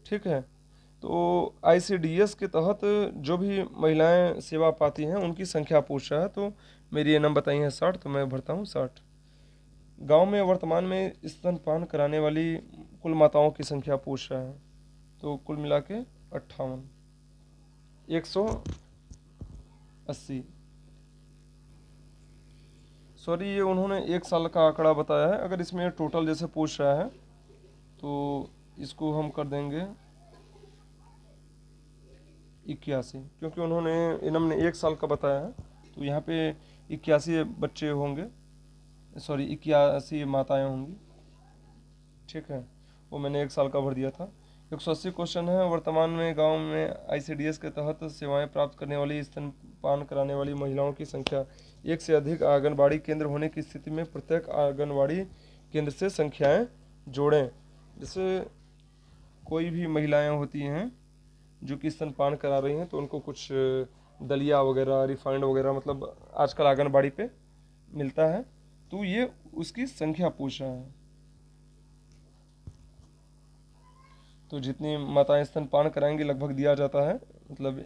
ठीक है, तो आईसीडीएस के तहत जो भी महिलाएं सेवा पाती हैं उनकी संख्या पूछ रहा है। तो मेरी एनएम बताई है 60, तो मैं भरता हूँ 60। गांव में वर्तमान में स्तनपान कराने वाली कुल माताओं की संख्या पूछ रहा है, तो कुल मिला के 58। 180, सॉरी ये उन्होंने 1 साल का आंकड़ा बताया है। अगर इसमें टोटल जैसे पूछ रहा है तो इसको हम कर देंगे 81, क्योंकि उन्होंने इनम ने 1 साल का बताया है, तो यहाँ पे 81 बच्चे होंगे, सॉरी 81 माताएं होंगी। ठीक है, वो मैंने 1 साल का भर दिया था। 180 क्वेश्चन है वर्तमान में गांव में आईसीडीएस के तहत सेवाएं प्राप्त करने वाली स्तनपान कराने वाली महिलाओं की संख्या। 1 से अधिक आंगनबाड़ी केंद्र होने की स्थिति में प्रत्येक आंगनबाड़ी केंद्र से संख्याएं जोड़ें। जैसे कोई भी महिलाएं होती हैं जो कि स्तनपान करा रही हैं, तो उनको कुछ दलिया वगैरह, रिफाइंड वगैरह, मतलब आजकल आंगनबाड़ी पे मिलता है, तो ये उसकी संख्या पूछ रहा है। तो जितनी माताएं स्तनपान कराएंगी लगभग दिया जाता है, मतलब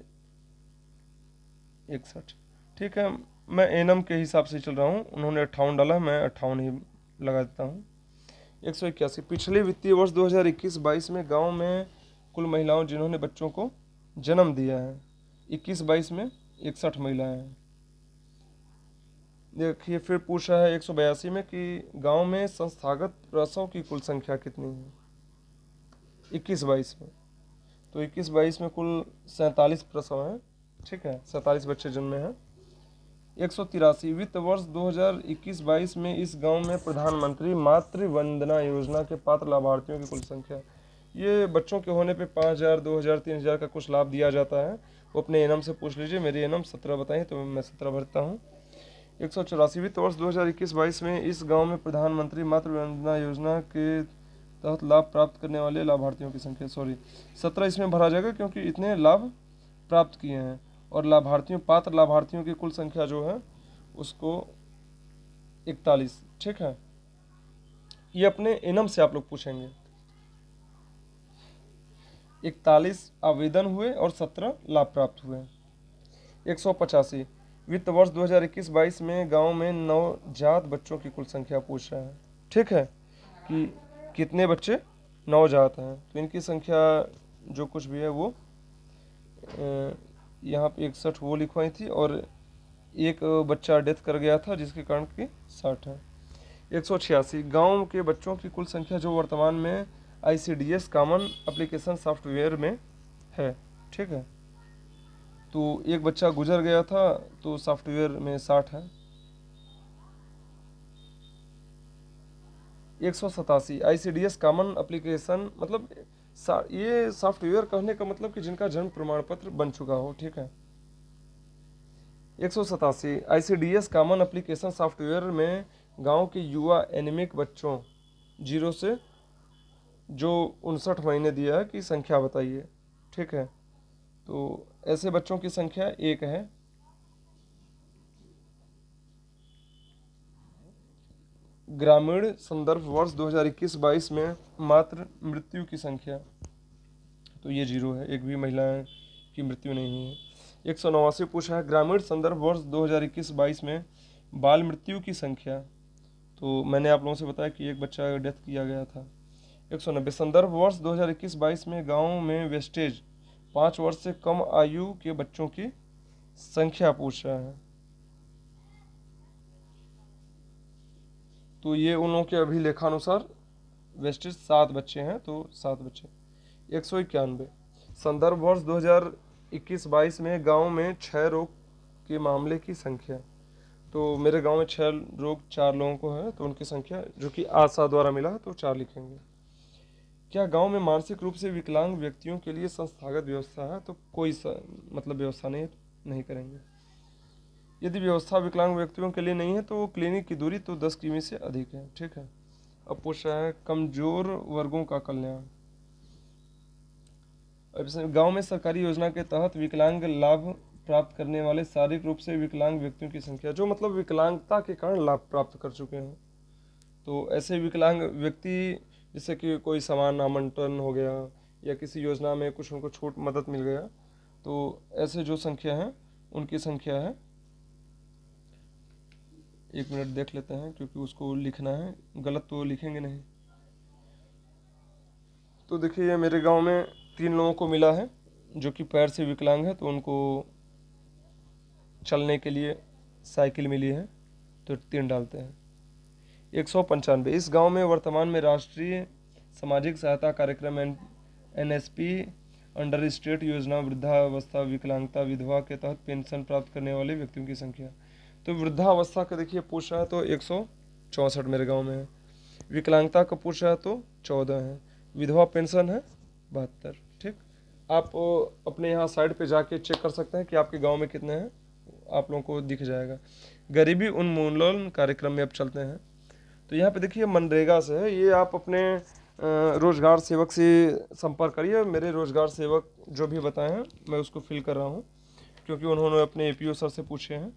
61। ठीक है, मैं एनम के हिसाब से चल रहा हूँ, उन्होंने 58 डाला, मैं 58 ही लगा देता हूँ। 181 पिछले वित्तीय वर्ष 2021-22 में गांव में कुल महिलाओं जिन्होंने बच्चों को जन्म दिया है 21-22 में 61 महिलाएं हैं। देखिए फिर पूछ रहा है 182 में कि गांव में संस्थागत प्रसव की कुल संख्या कितनी है 21-22 में। तो 21-22 में कुल 47 प्रसव हैं। ठीक है, 47 बच्चे जन्मे हैं। 183 वित्त वर्ष 2021-22 में इस गांव में प्रधानमंत्री मातृ वंदना योजना के पात्र लाभार्थियों की कुल संख्या। ये बच्चों के होने पे 5,000, 2,000, 3,000 का कुछ लाभ दिया जाता है, वो अपने एनम से पूछ लीजिए। मेरी एनम 17 बताई, तो मैं 17 भरता हूँ। 184 वित्त वर्ष 2021-22 में इस गांव में प्रधानमंत्री मातृ वंदना योजना के तहत लाभ प्राप्त करने वाले लाभार्थियों की संख्या, सॉरी 17 इसमें भरा जाएगा क्योंकि इतने लाभ प्राप्त किए हैं। और लाभार्थियों, पात्र लाभार्थियों की कुल संख्या जो है उसको 41। ठीक है, ये अपने इनम से आप लोग पूछेंगे। 41 आवेदन हुए और 17 लाभ प्राप्त हुए। 185 वित्त वर्ष 2021-22 में गांव में नवजात बच्चों की कुल संख्या पूछ रहा है। ठीक है, कि कितने बच्चे नवजात हैं, तो इनकी संख्या जो कुछ भी है वो यहाँ पे 61 वो लिखवाई थी, और एक बच्चा डेथ कर गया था जिसके कारण की 60 है। 186 गांव के बच्चों की कुल संख्या जो वर्तमान में आईसीडीएस कॉमन एप्लीकेशन सॉफ्टवेयर में है। ठीक है, तो एक बच्चा गुजर गया था, तो सॉफ्टवेयर में 60 है। 187 आईसीडीएस कॉमन एप्लीकेशन, मतलब ये सॉफ्टवेयर कहने का मतलब कि जिनका जन्म प्रमाण पत्र बन चुका हो। ठीक है, 187 आईसीडीएस कॉमन एप्लीकेशन सॉफ्टवेयर में गांव के युवा एनीमिक बच्चों 0 से जो 59 महीने दिया है की संख्या बताइए। ठीक है, तो ऐसे बच्चों की संख्या 1 है। ग्रामीण संदर्भ वर्ष 2021-22 में मात्र मृत्यु की संख्या, तो ये 0 है, एक भी महिला की मृत्यु नहीं हुई है। 189 पूछा है ग्रामीण संदर्भ वर्ष 2021-22 में बाल मृत्यु की संख्या, तो मैंने आप लोगों से बताया कि एक बच्चा डेथ किया गया था। 190 संदर्भ वर्ष 2021-22 में गाँव में वेस्टेज 5 वर्ष से कम आयु के बच्चों की संख्या पूछ रहा है, तो ये उन लोगों के अभिलेखानुसार वेस्टेज 7 बच्चे हैं, तो 7 बच्चे। 191 संदर्भ वर्ष 2021-22 में गांव में क्षय रोग के मामले की संख्या। तो मेरे गांव में क्षय रोग 4 लोगों को है, तो उनकी संख्या जो कि आशा द्वारा मिला है, तो 4 लिखेंगे। क्या गांव में मानसिक रूप से विकलांग व्यक्तियों के लिए संस्थागत व्यवस्था है? तो कोई मतलब व्यवस्था नहीं करेंगे। यदि व्यवस्था विकलांग व्यक्तियों के लिए नहीं है तो क्लिनिक की दूरी तो 10 किमी से अधिक है। ठीक है। अब पूछ रहा है कमजोर वर्गों का कल्याण। अब गांव में सरकारी योजना के तहत विकलांग लाभ प्राप्त करने वाले शारीरिक रूप से विकलांग व्यक्तियों की संख्या, जो मतलब विकलांगता के कारण लाभ प्राप्त कर चुके हैं, तो ऐसे विकलांग व्यक्ति जैसे कि कोई सामान आवंटन हो गया या किसी योजना में कुछ उनको छूट मदद मिल गया, तो ऐसे जो संख्या है उनकी संख्या है, 1 मिनट देख लेते हैं क्योंकि उसको लिखना है, गलत तो लिखेंगे नहीं। तो देखिए ये मेरे गांव में 3 लोगों को मिला है जो कि पैर से विकलांग है, तो उनको चलने के लिए साइकिल मिली है, तो 3 डालते हैं। 195, इस गांव में वर्तमान में राष्ट्रीय सामाजिक सहायता कार्यक्रम NSP अंडर स्टेट योजना वृद्धावस्था विकलांगता विधवा के तहत पेंशन प्राप्त करने वाले व्यक्तियों की संख्या। तो वृद्धावस्था का देखिए पूछ रहा है तो 164 मेरे गांव में है, विकलांगता का पूछ रहा है तो 14 है, विधवा पेंशन है 72। ठीक, आप अपने यहाँ साइड पे जाके चेक कर सकते हैं कि आपके गांव में कितने हैं, आप लोगों को दिख जाएगा। गरीबी उन्मूलन कार्यक्रम में अब चलते हैं। तो यहाँ पे देखिए मनरेगा से है, ये आप अपने रोजगार सेवक से संपर्क करिए। मेरे रोजगार सेवक जो भी बताए हैं मैं उसको फिल कर रहा हूँ क्योंकि उन्होंने अपने APO सर से पूछे हैं।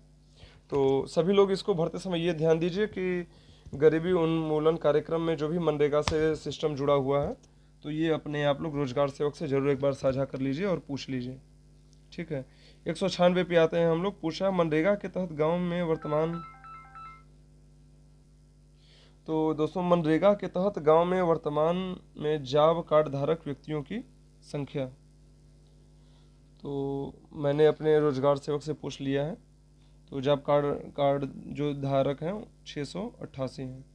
तो सभी लोग इसको भरते समय ये ध्यान दीजिए कि गरीबी उन्मूलन कार्यक्रम में जो भी मनरेगा से सिस्टम जुड़ा हुआ है, तो ये अपने आप लोग रोजगार सेवक से जरूर एक बार साझा कर लीजिए और पूछ लीजिए। ठीक है। 196 पे आते हैं हम लोग। पूछा मनरेगा के तहत गांव में वर्तमान, तो दोस्तों मनरेगा के तहत गांव में वर्तमान में जॉब कार्ड धारक व्यक्तियों की संख्या, तो मैंने अपने रोजगार सेवक से पूछ लिया है, तो जॉब कार्ड जो धारक हैं 688 हैं।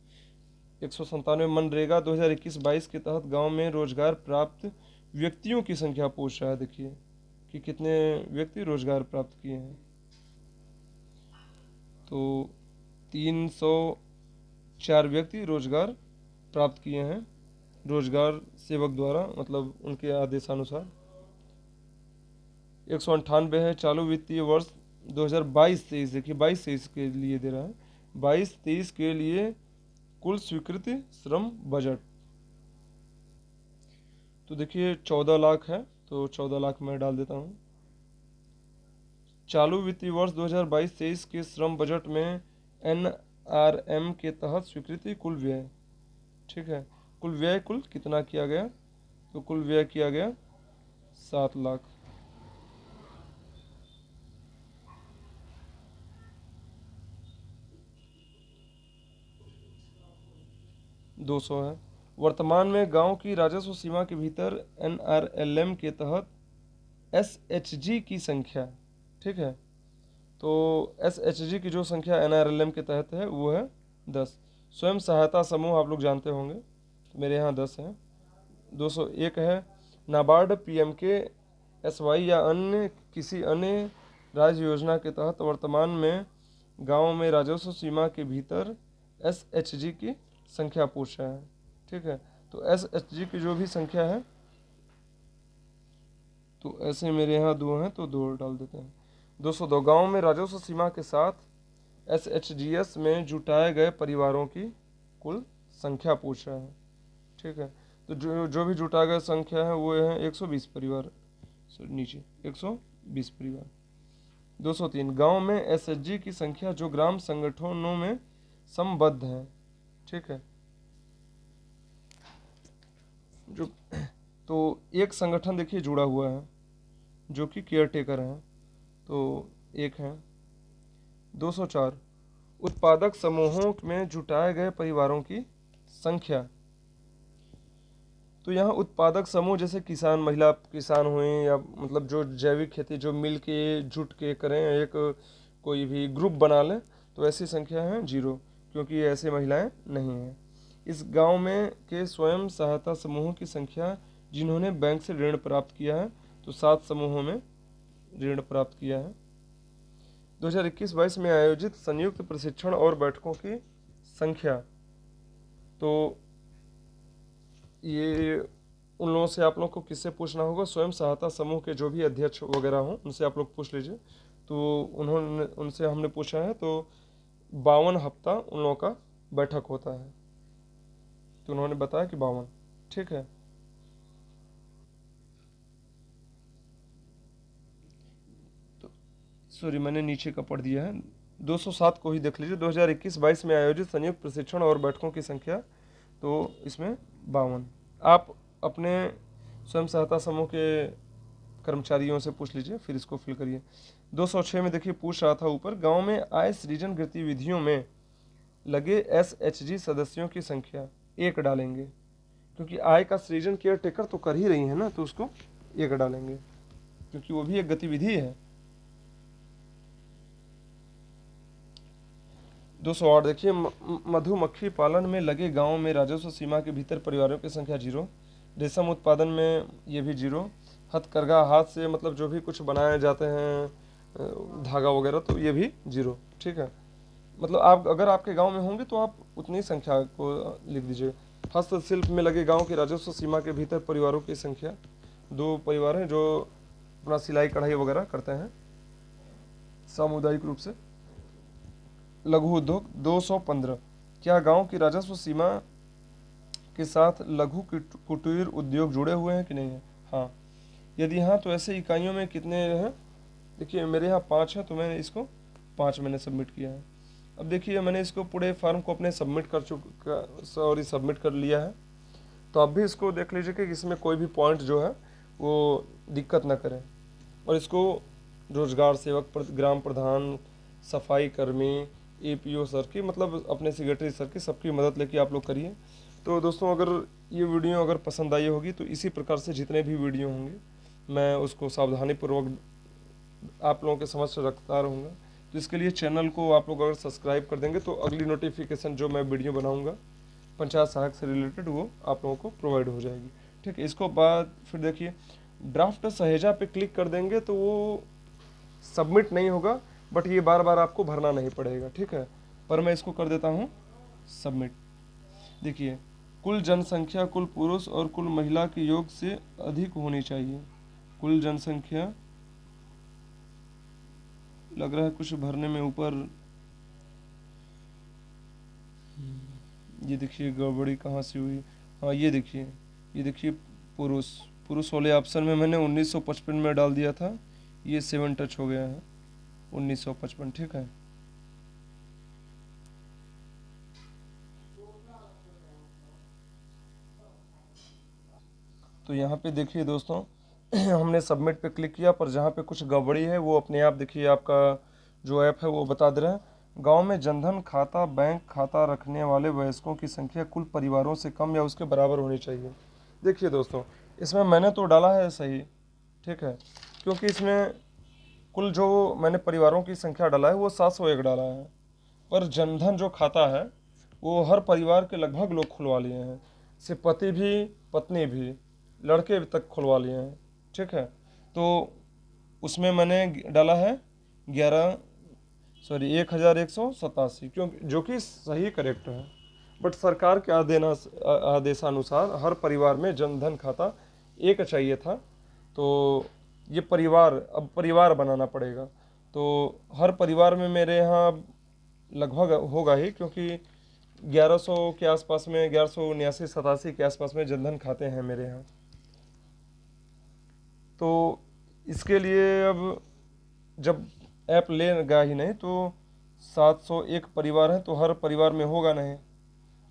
197, मनरेगा 2021-22 के तहत गांव में रोजगार प्राप्त व्यक्तियों की संख्या पूछ रहा है। देखिए कि कितने व्यक्ति रोजगार प्राप्त किए हैं, तो 304 व्यक्ति रोजगार प्राप्त किए हैं रोजगार सेवक द्वारा, मतलब उनके आदेशानुसार। 198 है चालू वित्तीय वर्ष 2022-23, देखिए 22-23 के लिए दे रहा है, 22-23 के लिए कुल स्वीकृत श्रम बजट, तो देखिए 14 लाख है, तो 14 लाख मैं डाल देता हूँ। चालू वित्तीय वर्ष 2022-23 के श्रम बजट में NRM के तहत स्वीकृति कुल व्यय, ठीक है, कुल व्यय कुल कितना किया गया, तो कुल व्यय किया गया 7 लाख। $200 है। वर्तमान में गांव की राजस्व सीमा के भीतर NRLM के तहत SHG की संख्या, ठीक है, तो SHG की जो संख्या NRLM के तहत है वो है 10। स्वयं सहायता समूह आप लोग जानते होंगे, तो मेरे यहाँ 10 हैं। 201 है नाबार्ड PMKSY या अन्य किसी अन्य राज्य योजना के तहत वर्तमान में गांव में राजस्व सीमा के भीतर SHG की संख्या पूछ रहा है। ठीक है, तो SHG की जो भी संख्या है, तो ऐसे मेरे यहाँ 2 हैं तो 2 डाल देते हैं। 202, गांव में राजस्व सीमा के साथ SHGS में जुटाए गए परिवारों की कुल संख्या पूछ रहा है। ठीक है, तो जो भी जुटाए गए संख्या है वो है 120 परिवार, नीचे 120 परिवार। 203, गांव में SHG की संख्या जो ग्राम संगठनों में संबद्ध है। ठीक है, जो तो एक संगठन देखिए जुड़ा हुआ है जो कि केयर टेकर हैं, तो एक है। 204, उत्पादक समूहों में जुटाए गए परिवारों की संख्या, तो यहाँ उत्पादक समूह जैसे किसान, महिला किसान हुए या मतलब जो जैविक खेती जो मिल के जुट के करें, एक कोई भी ग्रुप बना लें, तो ऐसी संख्या है 0, क्योंकि ऐसे महिलाएं नहीं हैं। इस गांव में के स्वयं सहायता समूहों की संख्या जिन्होंने बैंक से ऋण प्राप्त किया है तो 7 समूहों में ऋण प्राप्त किया है। 2021-22 में आयोजित संयुक्त प्रशिक्षण और बैठकों की संख्या, तो ये उन लोगों से आप लोग को किससे पूछना होगा, स्वयं सहायता समूह के जो भी अध्यक्ष वगैरह हों उनसे आप लोग पूछ लीजिए। तो उनसे हमने पूछा है, तो 52 हफ्ता उन लोगों का बैठक होता है, तो उन्होंने बताया कि 52। ठीक है, तो सॉरी मैंने नीचे का पढ़ दिया है, 207 को ही देख लीजिए। 2021-22 में आयोजित संयुक्त प्रशिक्षण और बैठकों की संख्या, तो इसमें 52। आप अपने स्वयं सहायता समूह के कर्मचारियों से पूछ लीजिए, फिर इसको फिल करिए। 206 में देखिए पूछ रहा था ऊपर, गांव में आय सृजन गतिविधियों में लगे SHG सदस्यों की संख्या 1 डालेंगे, क्योंकि आय का सृजन केयर टेकर तो कर ही रही है ना, तो उसको 1 डालेंगे क्योंकि वो भी एक गतिविधि है। 208 देखिए, मधुमक्खी पालन में लगे गांव में राजस्व सीमा के भीतर परिवारों की संख्या 0। रेशम उत्पादन में ये भी 0। हथकरघा, हाथ से मतलब जो भी कुछ बनाए जाते हैं धागा वगैरह, तो ये भी 0। ठीक है, मतलब आप अगर आपके गांव में होंगे तो आप उतनी संख्या को लिख दीजिए। हस्तशिल्प में लगे गांव के राजस्व सीमा के भीतर परिवारों की संख्या, 2 परिवार हैं जो अपना सिलाई कढ़ाई वगैरह करते हैं सामुदायिक रूप से। लघु उद्योग 215, क्या गांव की राजस्व सीमा के साथ लघु कुटीर उद्योग जुड़े हुए हैं कि नहीं है? हाँ, यदि हाँ तो ऐसे इकाइयों में कितने हैं? देखिए मेरे यहाँ 5 है, तो मैंने इसको 5 मैंने सबमिट किया है। अब देखिए मैंने इसको पूरे फॉर्म को अपने सबमिट कर लिया है, तो आप भी इसको देख लीजिए कि इसमें कोई भी पॉइंट जो है वो दिक्कत ना करें। और इसको रोजगार सेवक, ग्राम प्रधान, सफाई कर्मी, APO सर की, मतलब अपने सेक्रेटरी सर की, सबकी मदद लेके आप लोग करिए। तो दोस्तों अगर ये वीडियो अगर पसंद आई होगी तो इसी प्रकार से जितने भी वीडियो होंगे मैं उसको सावधानीपूर्वक आप लोगों के समक्ष रखता रहूँगा। तो इसके लिए चैनल को आप लोग अगर सब्सक्राइब कर देंगे तो अगली नोटिफिकेशन जो मैं वीडियो बनाऊँगा पंचायत सहायक से रिलेटेड, वो आप लोगों को प्रोवाइड हो जाएगी। ठीक है, इसको बाद फिर देखिए ड्राफ्ट सहेजा पे क्लिक कर देंगे तो वो सबमिट नहीं होगा, बट ये बार बार आपको भरना नहीं पड़ेगा। ठीक है, पर मैं इसको कर देता हूँ सबमिट। देखिए, कुल जनसंख्या कुल पुरुष और कुल महिला के योग से अधिक होनी चाहिए। कुल जनसंख्या लग रहा है कुछ भरने में ऊपर, ये देखिए गड़बड़ी कहाँ से हुई। हाँ ये देखिए पुरुष पुरुष वाले ऑप्शन में मैंने 1955 में डाल दिया था, ये 7 टच हो गया है 1955। ठीक है, तो यहाँ पे देखिए दोस्तों हमने सबमिट पे क्लिक किया, पर जहाँ पे कुछ गड़बड़ी है वो अपने आप देखिए आपका जो ऐप है वो बता दे रहा है। गांव में जनधन खाता बैंक खाता रखने वाले वयस्कों की संख्या कुल परिवारों से कम या उसके बराबर होनी चाहिए। देखिए दोस्तों, इसमें मैंने तो डाला है सही, ठीक है, क्योंकि इसमें कुल जो मैंने परिवारों की संख्या डाला है वो 701 डाला है, पर जनधन जो खाता है वो हर परिवार के लगभग लोग खुलवा लिए हैं, से पति भी पत्नी भी लड़के तक खुलवा लिए हैं। ठीक है, तो उसमें मैंने डाला है 1187, क्योंकि जो कि सही करेक्ट है, बट सरकार के आदेशानुसार हर परिवार में जनधन खाता एक चाहिए था, तो ये अब परिवार बनाना पड़ेगा। तो हर परिवार में मेरे यहाँ लगभग होगा ही, क्योंकि 1100 के आसपास में, 1179-87 के आसपास में जनधन खाते हैं मेरे यहाँ। तो इसके लिए अब जब ऐप लेगा ही नहीं तो 701 परिवार हैं तो हर परिवार में होगा नहीं,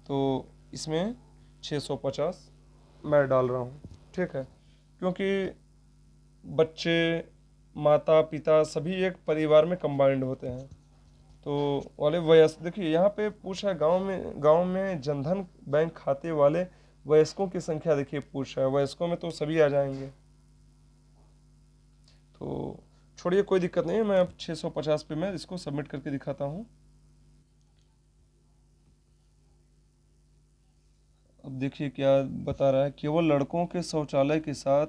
तो इसमें 650 मैं डाल रहा हूँ। ठीक है, क्योंकि बच्चे माता पिता सभी एक परिवार में कंबाइंड होते हैं। तो वाले वयस्क, देखिए यहाँ पे पूछा है गांव में जनधन बैंक खाते वाले वयस्कों की संख्या, देखिए पूछा है वयस्कों में तो सभी आ जाएंगे, तो छोड़िए कोई दिक्कत नहीं है, मैं अब 650 पे मैं इसको सबमिट करके दिखाता हूँ। अब देखिए क्या बता रहा है, केवल लड़कों के शौचालय के साथ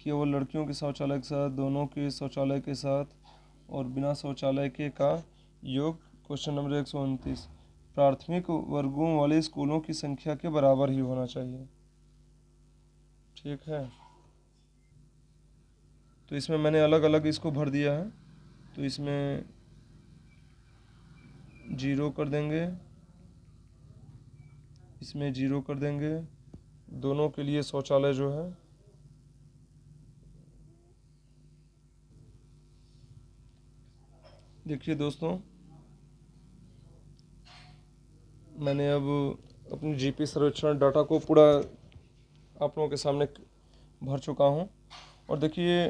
केवल लड़कियों के शौचालय के साथ, दोनों के शौचालय के साथ और बिना शौचालय के का योग। क्वेश्चन नंबर 129, प्राथमिक वर्गों वाले स्कूलों की संख्या के बराबर ही होना चाहिए। ठीक है, तो इसमें मैंने अलग अलग इसको भर दिया है, तो इसमें 0 कर देंगे, इसमें 0 कर देंगे। दोनों के लिए शौचालय जो है, देखिए दोस्तों, मैंने अब अपनी जीपी सर्वेक्षण डाटा को पूरा आप लोगों के सामने भर चुका हूँ। और देखिए,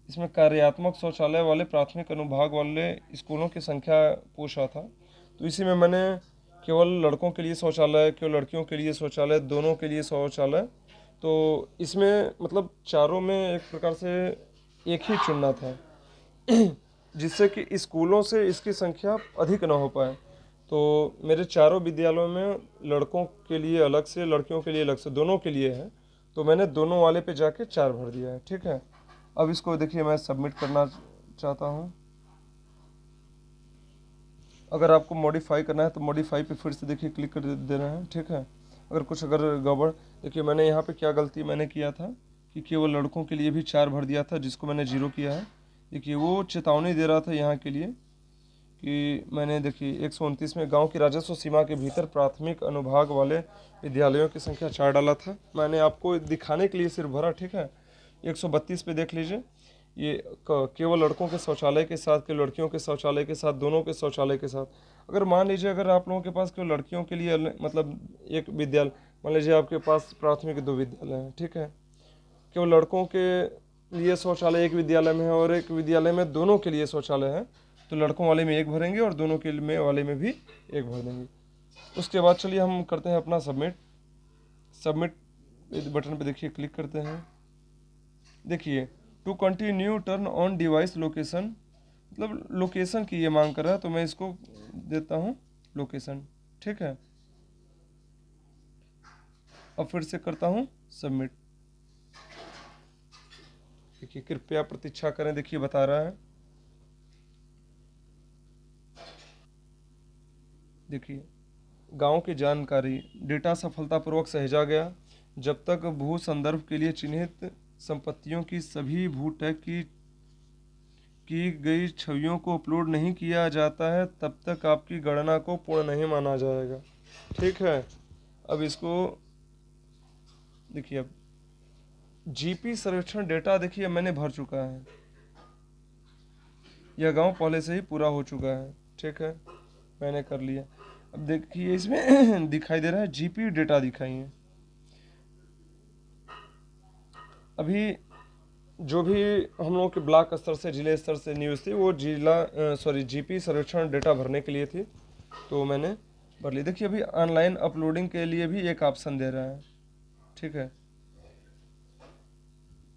इसमें कार्यात्मक शौचालय वाले प्राथमिक अनुभाग वाले स्कूलों की संख्या पूछा था, तो इसी में मैंने केवल लड़कों के लिए शौचालय, केवल लड़कियों के लिए शौचालय, दोनों के लिए शौचालय, तो इसमें मतलब चारों में एक प्रकार से एक ही चुनना था जिससे कि स्कूलों से इसकी संख्या अधिक ना हो पाए। तो मेरे चारों विद्यालयों में लड़कों के लिए अलग से, लड़कियों के लिए अलग से, दोनों के लिए है, तो मैंने दोनों वाले पे जाके 4 भर दिया है। ठीक है, अब इसको देखिए मैं सबमिट करना चाहता हूँ। अगर आपको मॉडिफाई करना है तो मॉडिफाई पे फिर से देखिए क्लिक कर देना है। ठीक है, अगर गड़बड़, देखिए मैंने यहाँ पे क्या गलती मैंने किया था कि केवल लड़कों के लिए भी 4 भर दिया था, जिसको मैंने 0 किया है। देखिए वो चेतावनी दे रहा था यहाँ के लिए कि मैंने, देखिए 129 में गांव की राजस्व सीमा के भीतर प्राथमिक अनुभाग वाले विद्यालयों की संख्या 4 डाला था, मैंने आपको दिखाने के लिए सिर्फ भरा। ठीक है, 132 पे देख लीजिए, ये केवल लड़कों के शौचालय के साथ, केवल लड़कियों के शौचालय के साथ, दोनों के शौचालय के साथ। अगर मान लीजिए अगर आप लोगों के पास केवल लड़कियों के लिए मतलब एक विद्यालय, मान लीजिए आपके पास प्राथमिक 2 विद्यालय हैं, ठीक है, केवल लड़कों के लिए शौचालय एक विद्यालय में है और एक विद्यालय में दोनों के लिए शौचालय है, तो लड़कों वाले में 1 भरेंगे और दोनों के में वाले में भी 1 भर देंगे। उसके बाद चलिए हम करते हैं अपना सबमिट बटन पे देखिए क्लिक करते हैं। देखिए, to continue turn on device location, मतलब लोकेशन की ये मांग कर रहा है, तो मैं इसको देता हूँ लोकेशन। ठीक है, अब फिर से करता हूँ सबमिट। देखिए कृपया प्रतीक्षा करें, देखिए बता रहा है। देखिए, गांव की जानकारी, डेटा सफलतापूर्वक सहेजा गया। जब तक भू संदर्भ के लिए चिन्हित संपत्तियों की सभी भू टैग की गई छवियों को अपलोड नहीं किया जाता है, तब तक आपकी गणना को पूर्ण नहीं माना जाएगा। ठीक है, अब इसको देखिए, अब जीपी सर्वेक्षण डेटा देखिए मैंने भर चुका है, यह गांव पहले से ही पूरा हो चुका है। ठीक है, मैंने कर लिया। अब देखिए इसमें दिखाई दे रहा है जीपी डेटा दिखाइए। अभी जो भी हम लोग के ब्लॉक स्तर से, जिले स्तर से न्यूज़ थी, वो जीपी सर्वेक्षण डेटा भरने के लिए थी, तो मैंने भर ली। देखिए अभी ऑनलाइन अपलोडिंग के लिए भी एक ऑप्शन दे रहा है। ठीक है,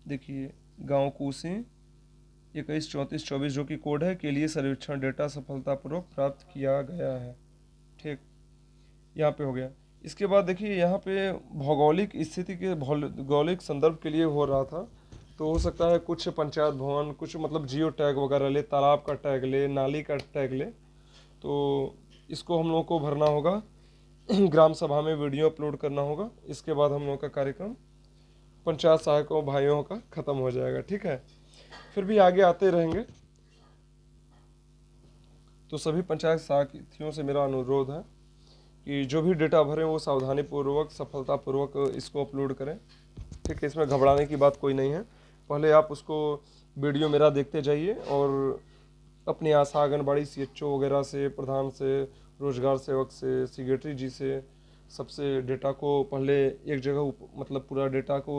देखिए गांव कूसी 213424 जो कि कोड है, के लिए सर्वेक्षण डेटा सफलतापूर्वक प्राप्त किया गया है। ठीक, यहाँ पे हो गया। इसके बाद देखिए यहाँ पे भौगोलिक स्थिति के भौगोलिक संदर्भ के लिए हो रहा था, तो हो सकता है कुछ पंचायत भवन, कुछ मतलब जियो टैग वगैरह ले, तालाब का टैग ले, नाली का टैग ले, तो इसको हम लोग को भरना होगा ग्राम सभा में वीडियो अपलोड करना होगा। इसके बाद हम लोग का कार्यक्रम पंचायत सहायकों भाइयों का ख़त्म हो जाएगा। ठीक है, फिर भी आगे आते रहेंगे, तो सभी पंचायत साथियों से मेरा अनुरोध है कि जो भी डेटा भरें वो सावधानीपूर्वक, सफलतापूर्वक इसको अपलोड करें। ठीक है, इसमें घबराने की बात कोई नहीं है। पहले आप उसको वीडियो मेरा देखते जाइए और अपनी आशा आंगनबाड़ी सीएचओ वगैरह से, प्रधान से, रोजगार सेवक से, सेक्रेटरी जी से, सबसे डेटा को पहले एक जगह मतलब पूरा डेटा को